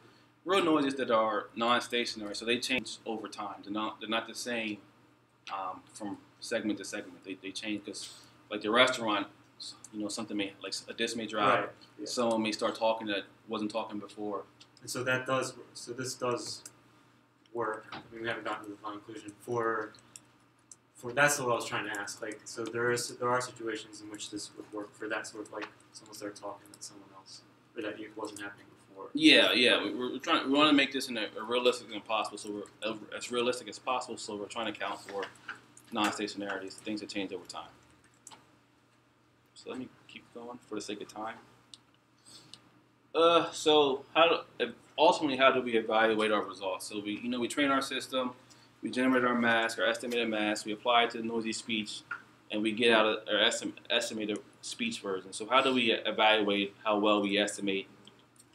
noises that are non-stationary, so they change over time. They're not the same from segment to segment. They change because, like the restaurant, something may, like a disc may drop. Right. Yeah. Someone may start talking that wasn't talking before. And so this does work. I mean, we haven't gotten to the final conclusion for that's what I was trying to ask. Like, so there are situations in which this would work for that sort of like someone started talking that someone else, or that it wasn't happening for. Yeah. We're trying. We want to make this in a realistic as possible, so we're as realistic as possible. So we're trying to account for non-stationarities, things that change over time. So let me keep going for the sake of time. So ultimately, how do we evaluate our results? So we train our system, we generate our mask, our estimated mask, we apply it to noisy speech, and we get out our estimated speech version. So how do we evaluate how well we estimate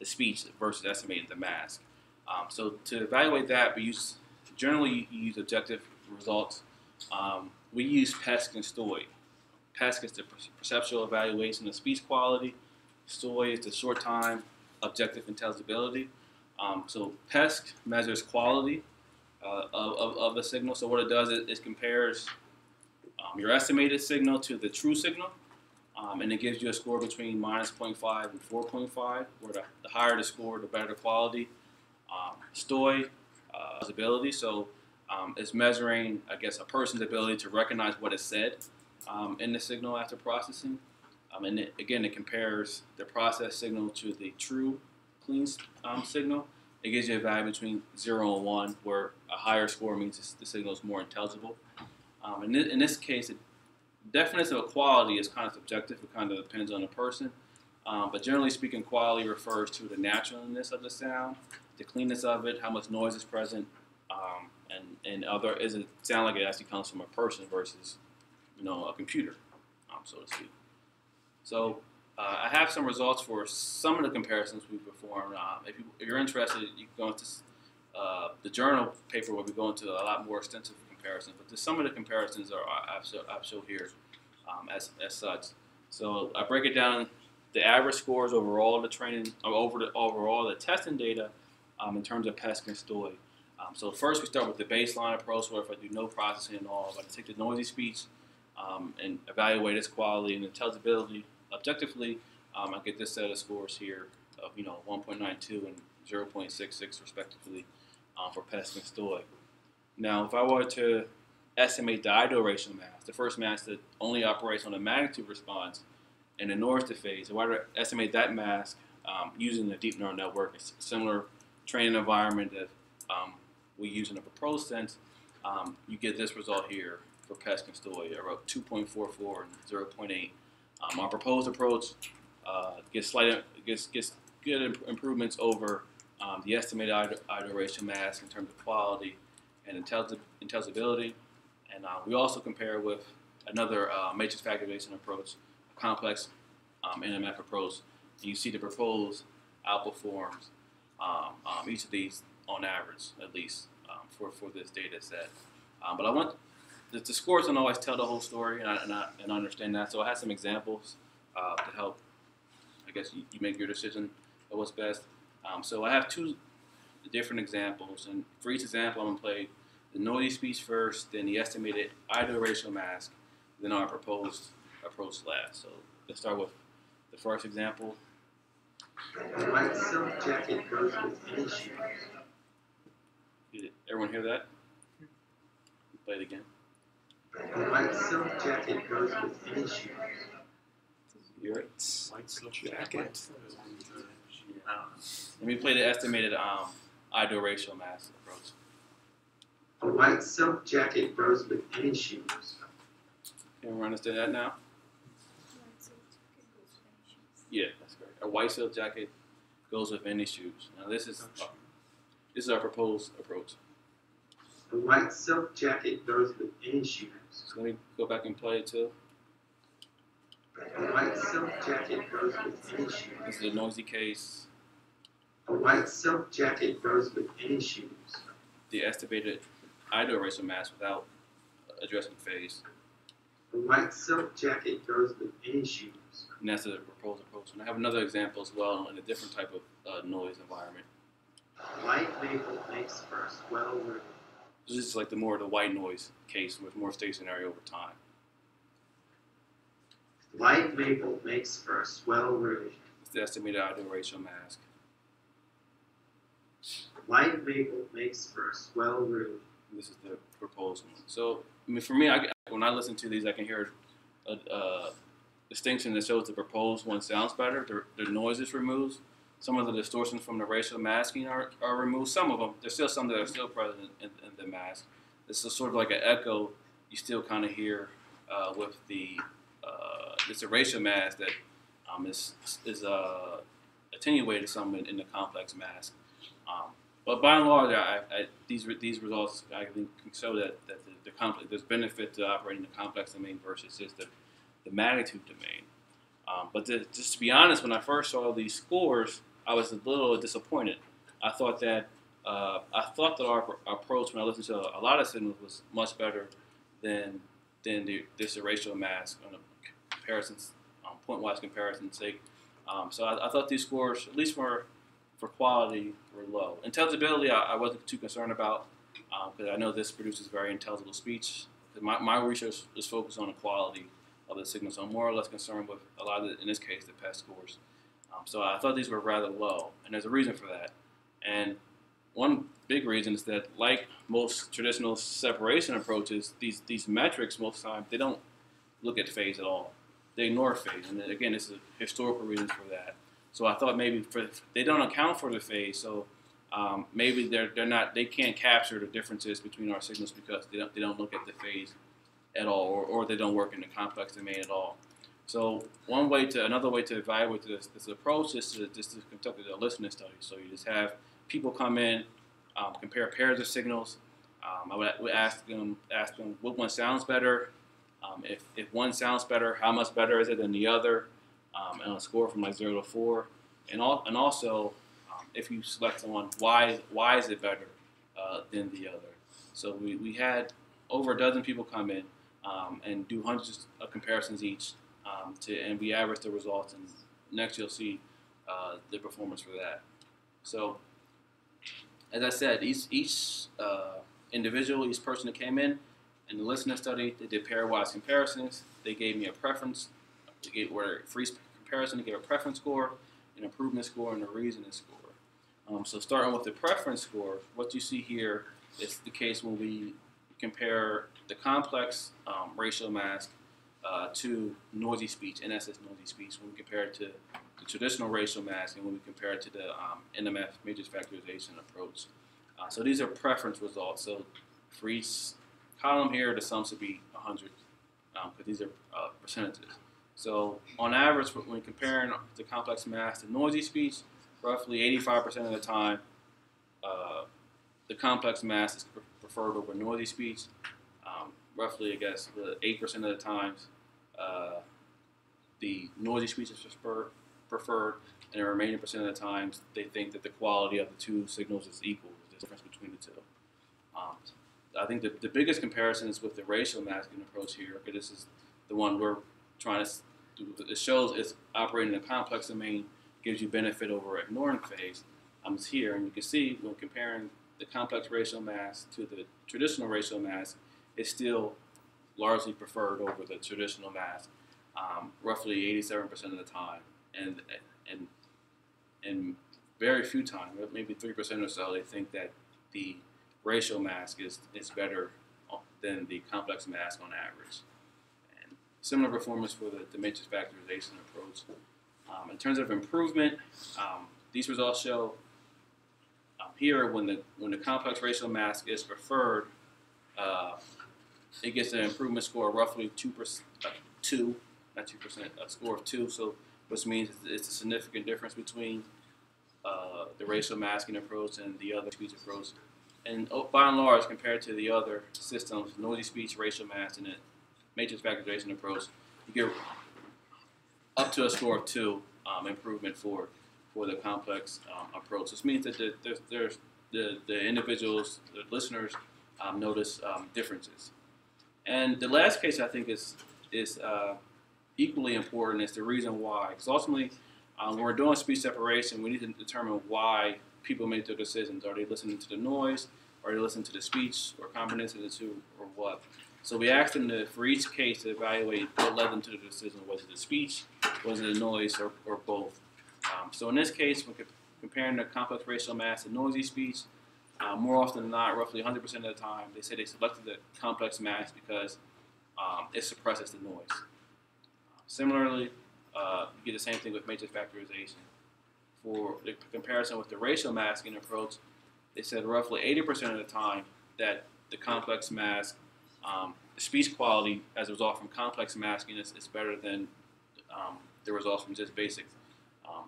the speech versus estimating the mask? So to evaluate that, we generally use objective results. We use PESC and STOI. PESC is the perceptual evaluation of speech quality. STOI is the short time objective intelligibility. So PESC measures quality of the signal. So what it does is it compares your estimated signal to the true signal, and it gives you a score between -0.5 and 4.5, where the higher the score, the better the quality. STOI ability, so it's measuring, I guess, a person's ability to recognize what is said in the signal after processing. And it compares the processed signal to the true, clean signal. It gives you a value between 0 and 1, where a higher score means the signal is more intelligible. In this case, the definition of quality is kind of subjective. It kind of depends on the person. But generally speaking, quality refers to the naturalness of the sound, the cleanness of it, how much noise is present, and other. Is it sound like it actually comes from a person versus, a computer, so to speak. So I have some results for some of the comparisons we performed. If you're interested, you can go into the journal paper where we go into a lot more extensive comparisons. But just some of the comparisons I've shown here as such. So I break it down. The average scores overall the training, overall the testing data in terms of PESC and STOI. So first we start with the baseline approach, where if I do no processing at all, if I take the noisy speech and evaluate its quality and intelligibility objectively, I get this set of scores here of 1.92 and 0.66 respectively for PESC and STOI. Now, if I were to estimate the iduration mask, the first mask that only operates on a magnitude response and ignores the phase, if I were to estimate that mask using the deep neural network, a similar training environment that we use in a proposed sense, you get this result here for PESC and STOI, around 2.44 and 0.8. Our proposed approach gets good improvements over the estimated iduration mask in terms of quality and intelligibility. And we also compare with another matrix factorization approach, a complex NMF approach. And you see the proposed outperforms each of these on average, at least for this data set. But I want the scores don't always tell the whole story, and I understand that. So I have some examples to help, I guess, you make your decision of what's best. So I have two different examples, and for each example, I'm going to play the noisy speech first, then the estimated iduration mask, then our proposed approach last. So let's start with the first example. The white silk jacket goes with any shoes. Did everyone hear that? Play it again. The white silk jacket goes with any shoes. You hear it? White silk jacket. Let me play the estimated iduration mask approach. A white silk jacket goes with any shoes. Everyone understand that now? Yeah, that's great. A white silk jacket goes with any shoes. Now this is our proposed approach. A white silk jacket goes with any shoes. So let me go back and play it too. A white silk jacket goes with any shoes. This is a noisy case. A white silk jacket goes with any shoes. The estimated iduration mask without addressing phase. A white silk jacket goes with any shoes. And that's the proposed approach. And I have another example as well in a different type of noise environment. Light maple makes for a swell room. This is like the white noise case with more stationary over time. Light maple makes for a swell room. It's the estimated iduration mask. Light maple makes for a swell room. This is the proposed one. So, I mean, for me, when I listen to these, I can hear a distinction that shows the proposed one sounds better. The noise is removed, some of the distortions from the racial masking are removed. Some of them, there's still some that are still present in the mask. This is sort of like an echo you still kind of hear with the it's a racial mask that is attenuated some in the complex mask. But by and large, these results I think can show that the complex, there's benefit to operating the complex domain versus just the magnitude domain. But just to be honest, when I first saw these scores, I was a little disappointed. I thought that our approach when I listened to a lot of signals was much better than this ratio mask on a comparisons, point-wise comparison's sake. So I thought these scores, at least for quality, were low. Intelligibility, I wasn't too concerned about because I know this produces very intelligible speech. My research is focused on the quality of the signals. So I'm more or less concerned with a lot of, in this case, the PET scores. So I thought these were rather low, and there's a reason for that. And one big reason is that, like most traditional separation approaches, these metrics most of the time, they don't look at phase at all. They ignore phase, and again, this is historical reasons for that. So I thought maybe they don't account for the phase, so maybe they can't capture the differences between our signals because they don't look at the phase at all, or they don't work in the complex domain at all. So another way to evaluate this approach is to conduct a listening study. So you just have people come in, compare pairs of signals. I would ask them what one sounds better. If one sounds better, how much better is it than the other? And a score from like 0 to 4. And also, if you select someone, why is it better than the other? So we had over a dozen people come in and do hundreds of comparisons each, and we averaged the results. And next you'll see the performance for that. So as I said, each individual, each person that came in the listening study, they did pairwise comparisons. They gave me a preference. They gave for each comparison, they gave a preference score, an improvement score, and a reasoning score. So starting with the preference score, what you see here is the case when we compare the complex racial mask to noisy speech, NSS noisy speech, when we compare it to the traditional racial mask, and when we compare it to the NMF matrix factorization approach. So these are preference results. So for each column here, the sum should be 100 because these are percentages. So on average, when comparing the complex mask to noisy speech, roughly 85% of the time, the complex mask is preferred over noisy speech. Roughly, I guess, 8% of the times, the noisy speech is preferred, and the remaining percent of the times, they think that the quality of the two signals is equal. There's a difference between the two. I think the biggest comparison is with the racial masking approach here, because this is the one we're trying to do. It shows it's operating in a complex domain, gives you benefit over ignoring phase. It's here, and you can see when comparing the complex racial mask to the traditional racial mask, it's still largely preferred over the traditional mask, roughly 87% of the time, and very few times, maybe 3% or so, they think that the racial mask is better than the complex mask on average. And similar performance for the matrix factorization approach. In terms of improvement, these results show here when the complex racial mask is preferred, it gets an improvement score of roughly 2%, a score of 2. So which means it's a significant difference between the racial masking approach and the other speech approach. And by and large, compared to the other systems, noisy speech, racial mask, and the matrix factorization approach, you get up to a score of 2 improvement for the complex approach. This means that the individuals, the listeners, notice differences. And the last case I think is equally important is the reason why. Because ultimately, when we're doing speech separation, we need to determine why people make their decisions. Are they listening to the noise? Are they listening to the speech? Or combination of the two? Or what? So we asked them for each case to evaluate what led them to the decision. Was it the speech? Was it the noise? Or both? So in this case, when comparing the complex racial mask and noisy speech, more often than not, roughly 100% of the time, they say they selected the complex mask because it suppresses the noise. Similarly, you get the same thing with matrix factorization. for the comparison with the racial masking approach, they said roughly 80% of the time that the complex mask, the speech quality as a result from complex masking is better than the results from just basic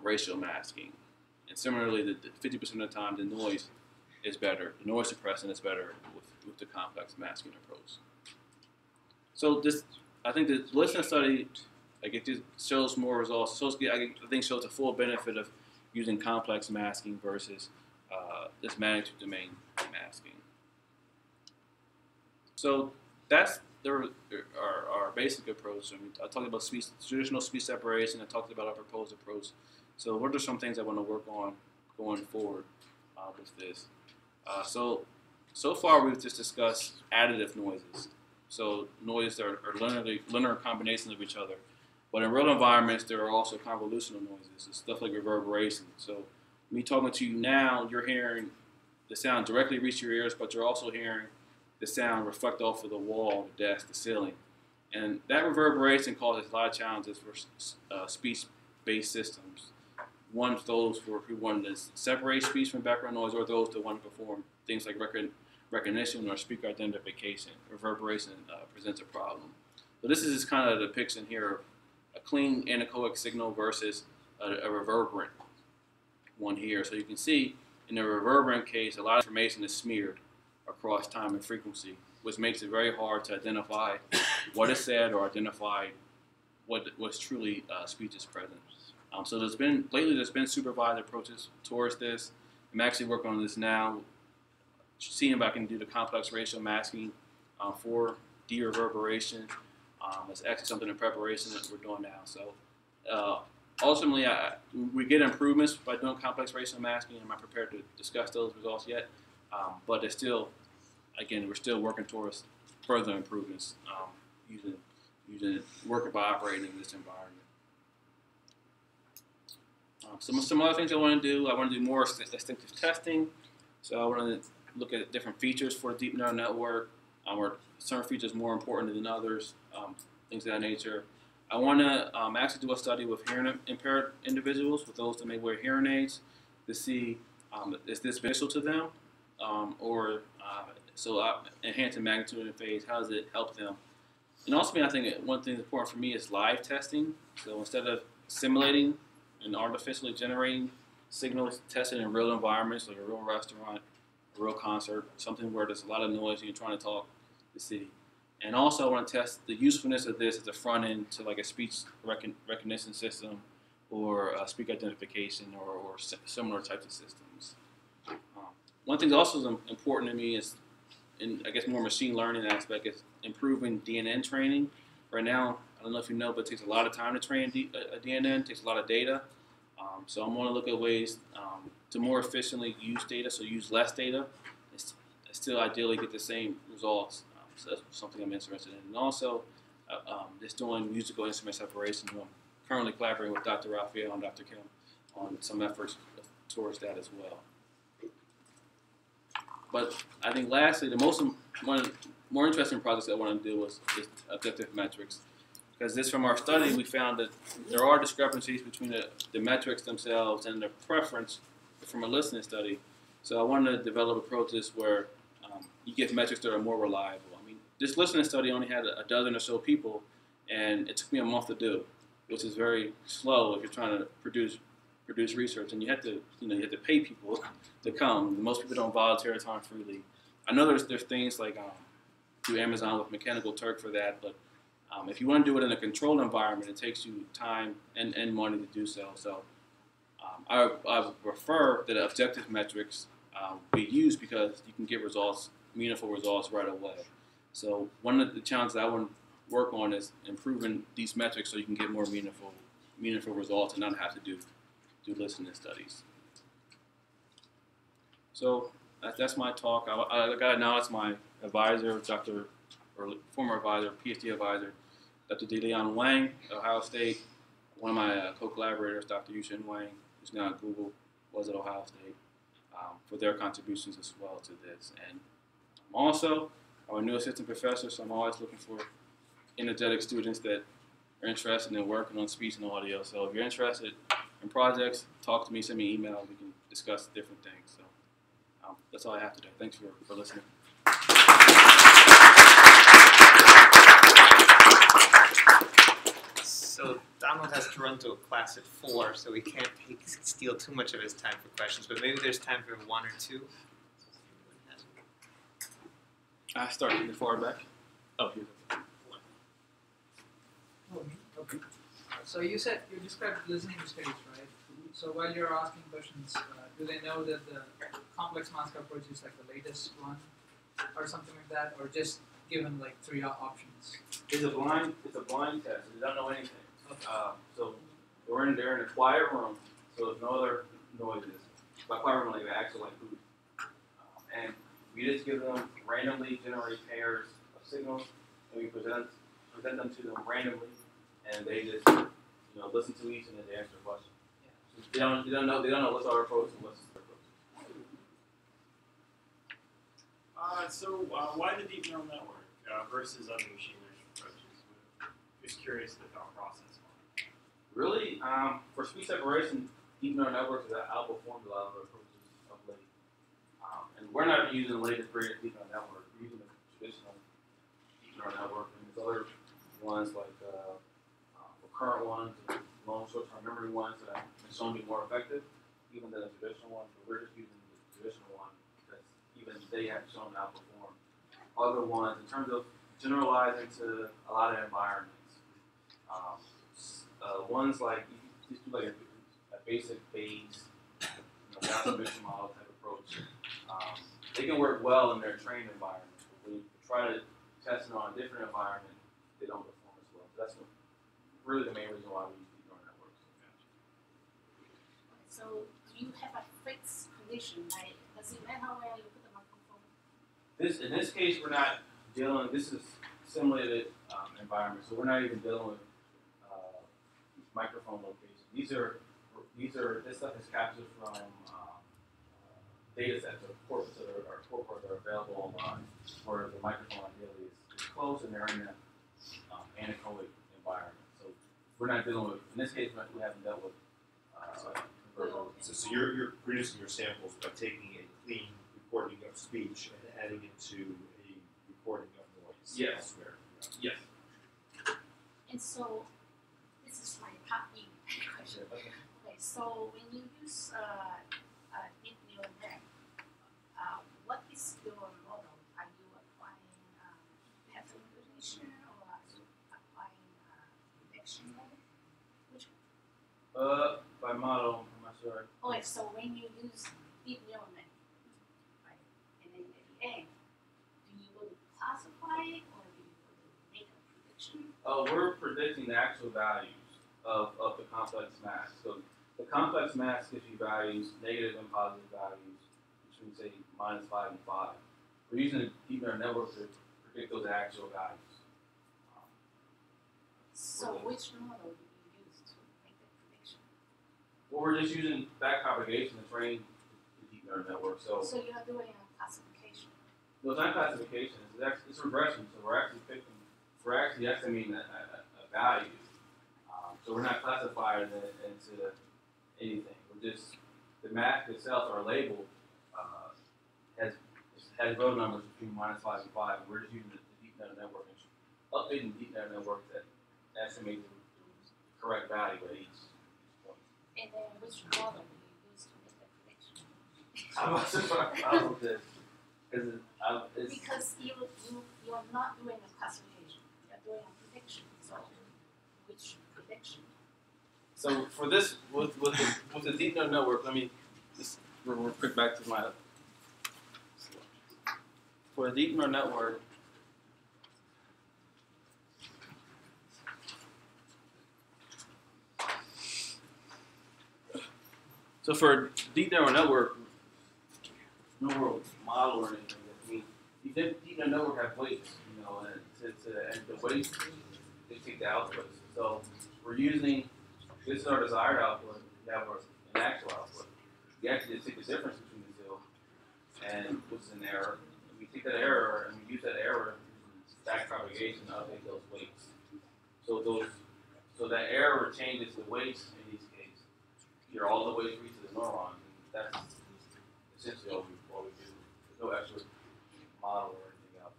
racial masking. And similarly, the 50% of the time, the noise is better. The noise suppressant is better with the complex masking approach. So I think the listening study, like, it just shows more results. I think shows the full benefit of using complex masking versus this magnitude domain masking. So that's our basic approach. I talked about traditional speech separation. I talked about our proposed approach. So what are some things I want to work on going forward with this? So far we've just discussed additive noises. So noises are linear combinations of each other. But in real environments, there are also convolutional noises. It's stuff like reverberation. So me talking to you now, you're hearing the sound directly reach your ears, but you're also hearing the sound reflect off of the wall, the desk, the ceiling. And that reverberation causes a lot of challenges for speech-based systems. One of those who want to separate speech from background noise, or those that want to perform things like recognition or speaker identification. Reverberation presents a problem. So this is just kind of a depiction here of a clean anechoic signal versus a reverberant one here. So you can see in the reverberant case, a lot of information is smeared across time and frequency, which makes it very hard to identify what is said or identify what's truly speech is present. So lately there's been supervised approaches towards this. I'm actually working on this now, seeing if I can do the complex racial masking for de-reverberation. It's actually something in preparation that we're doing now. So ultimately, we get improvements by doing complex racial masking. I'm not prepared to discuss those results yet, but it's still, again, we're still working towards further improvements using working by operating in this environment. Some other things I want to do. I want to do more distinctive testing. So I want to look at different features for a deep neural network, where certain features more important than others, things of that nature. I want to actually do a study with hearing impaired individuals, with those that may wear hearing aids, to see is this beneficial to them, enhancing magnitude and phase, how does it help them? And also, I think one thing that's important for me is live testing. So instead of simulating and artificially generating signals, tested in real environments, like a real restaurant, a real concert, something where there's a lot of noise and you're trying to talk to see. And also I want to test the usefulness of this as a front end to like a speech recognition system or speak identification or similar types of systems. One thing that also is important to me is, in I guess more machine learning aspect, is improving DNN training. Right now, I don't know if you know, but it takes a lot of time to train a DNN. It takes a lot of data. So I'm going to look at ways to more efficiently use data, so use less data, and still ideally get the same results. So that's something I'm interested in. And also, just doing musical instrument separation. I'm currently collaborating with Dr. Raphael and Dr. Kim on some efforts towards that as well. But I think lastly, one of the more interesting projects I want to do is objective metrics. Because this, from our study, we found that there are discrepancies between the metrics themselves and the preference from a listening study. So I wanted to develop approaches where you get metrics that are more reliable. I mean, this listening study only had a dozen or so people, and it took me a month to do, which is very slow if you're trying to produce research, and you have to pay people to come. Most people don't volunteer time freely. I know there's things like through Amazon with Mechanical Turk for that, but if you want to do it in a controlled environment, it takes you time and money to do so. So I prefer that objective metrics be used because you can get meaningful results right away. So one of the challenges I want to work on is improving these metrics so you can get more meaningful results and not have to do listening studies. So that's my talk. I got to acknowledge my advisor, former advisor, PhD advisor, Dr. DeLeon Wang at Ohio State. One of my co-collaborators, Dr. Yushin Wang, who's now at Google, was at Ohio State, for their contributions as well to this. And also, I'm a new assistant professor, so I'm always looking for energetic students that are interested in working on speech and audio. So if you're interested, and projects, talk to me, send me an email. We can discuss different things. So that's all I have today. Thanks for listening. So Donald has to run to a class at 4, so we can't steal too much of his time for questions, but maybe there's time for 1 or 2. I start in the far back. Oh, here. Okay. So you described listening stage, right? So while you're asking questions, do they know that the complex mask approach is like the latest one, or something like that, or just given like 3 options? It's a blind test. They don't know anything. So they're in a quiet room, so there's no other noises. By quiet room, like they actually like food, and we just give them randomly generated pairs of signals, and we present them to them randomly, and they just listen to each and then they answer the question. Yeah. They don't know what's our approach and what's their approach. Why the deep neural network versus other machine learning approaches? Just curious the thought process. Really, for speech separation, deep neural networks have outperformed a lot of approaches of late. And we're not using the latest greatest deep neural network. We're using the traditional deep neural network, and there's other ones like recurrent ones, long short-term memory ones that have been shown to be more effective, even than the traditional ones. But we're just using the traditional one because even they have shown to outperform other ones in terms of generalizing to a lot of environments. Ones like you just do like a basic phase, transformation model type approach. They can work well in their trained environment. But when you try to test it on a different environment, they don't perform as well. So that's really the main reason why we use deep neural networks. So do you have a fixed condition? Like, does it matter where you put the microphone? In this case, we're not dealing. This is simulated environment, so we're not even dealing with microphone location. This stuff is captured from data sets or corpus that are available online, where the microphone ideally is close and they're in that anechoic environment. So we're not dealing with. In this case, we haven't dealt with. So you're producing your samples by taking a clean recording of speech and adding it to a recording of noise. Yes. Elsewhere. Yes. And so this is my part B question. Okay, so when you use deep neural net, what is your model? Are you applying pattern recognition or are you applying prediction model? Which one? By model, I'm not sure. Okay, so when you use deep neural net, right, and then at the end, do you want to classify it or do you want to make a prediction? We're predicting the actual values of the complex mask. So the complex mask gives you values, negative and positive values, between say -5 and 5. We're using a deep neural network to predict those actual values. So which model do you use to make that prediction? Well, we're just using back propagation to train the deep neural network. So you are doing a classification. no, it's not classification. It's regression. So we're actually estimating a value. So we're not classifying it into anything. We're just the mask itself, our label, has row numbers between -5 and 5. And we're just using the deep neural network and updating the deep neural network that estimates the correct value at each point. And then which model do you use to make that prediction? Because you're not doing a classification. You're doing a prediction. So which prediction? So for this, with the deep neural network, let me just real quick back to my. For the deep neural network, so for deep neural network, no model or anything. I mean, deep neural network have weights, and the weights dictate the outputs. So we're using. This is our desired output. We have an actual output. We actually just take the difference between the two and what's an error. And we take that error and we use that error in back propagation to update those weights. So that error changes the weights in each case. hear all the way through to the neuron. That's essentially all we do. There's no extra model or anything else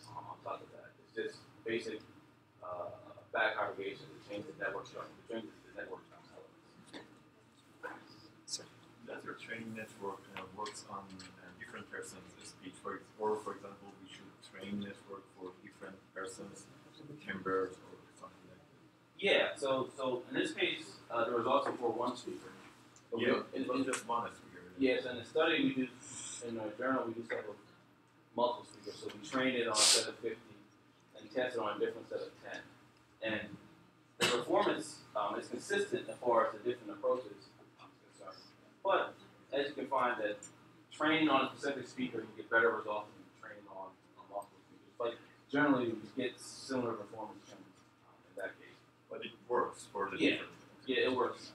on top of that. It's just basic back propagation to change the network structure, to change the network structure. Does your training network works on different persons' speech? For example, we should train network for different persons' timbres or something like that. Yeah. So in this case, there was also for one speaker. But Not just one speaker. Yes, in the study we do, in the journal we do several multiple speakers. So we train it on a set of 50 and test it on a different set of 10. And the performance is consistent as far as the different approaches is concerned. But as you can find that training on a specific speaker, you get better results than training on multiple speakers. But generally, we get similar performance in that case. But it works for the different. Yeah, it works.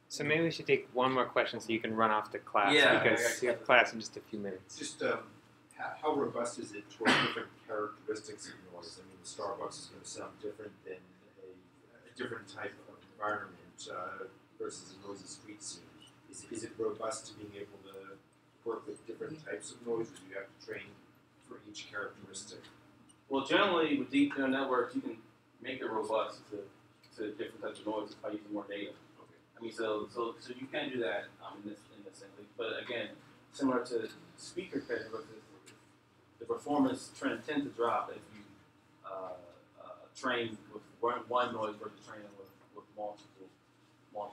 So maybe we should take one more question so you can run off to class because you have class in just a few minutes. Just how robust is it toward different characteristics of noise? I mean, the Starbucks is going to sound different than a different type of environment versus a noisy street scene. Is it robust to being able to work with different types of noise, or do you have to train for each characteristic? Well, generally, with deep neural networks, you can make it robust to different types of noise by using more data. Okay. I mean, so you can do that in this sense. But again, similar to speaker characteristics, the performance trend tends to drop if you train with one noise versus training with multiple noise.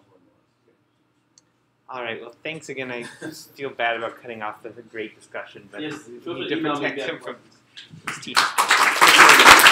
All right. Well, thanks again. I feel bad about cutting off the great discussion, but Yes, we feel free need to email different me text back. from his teachers.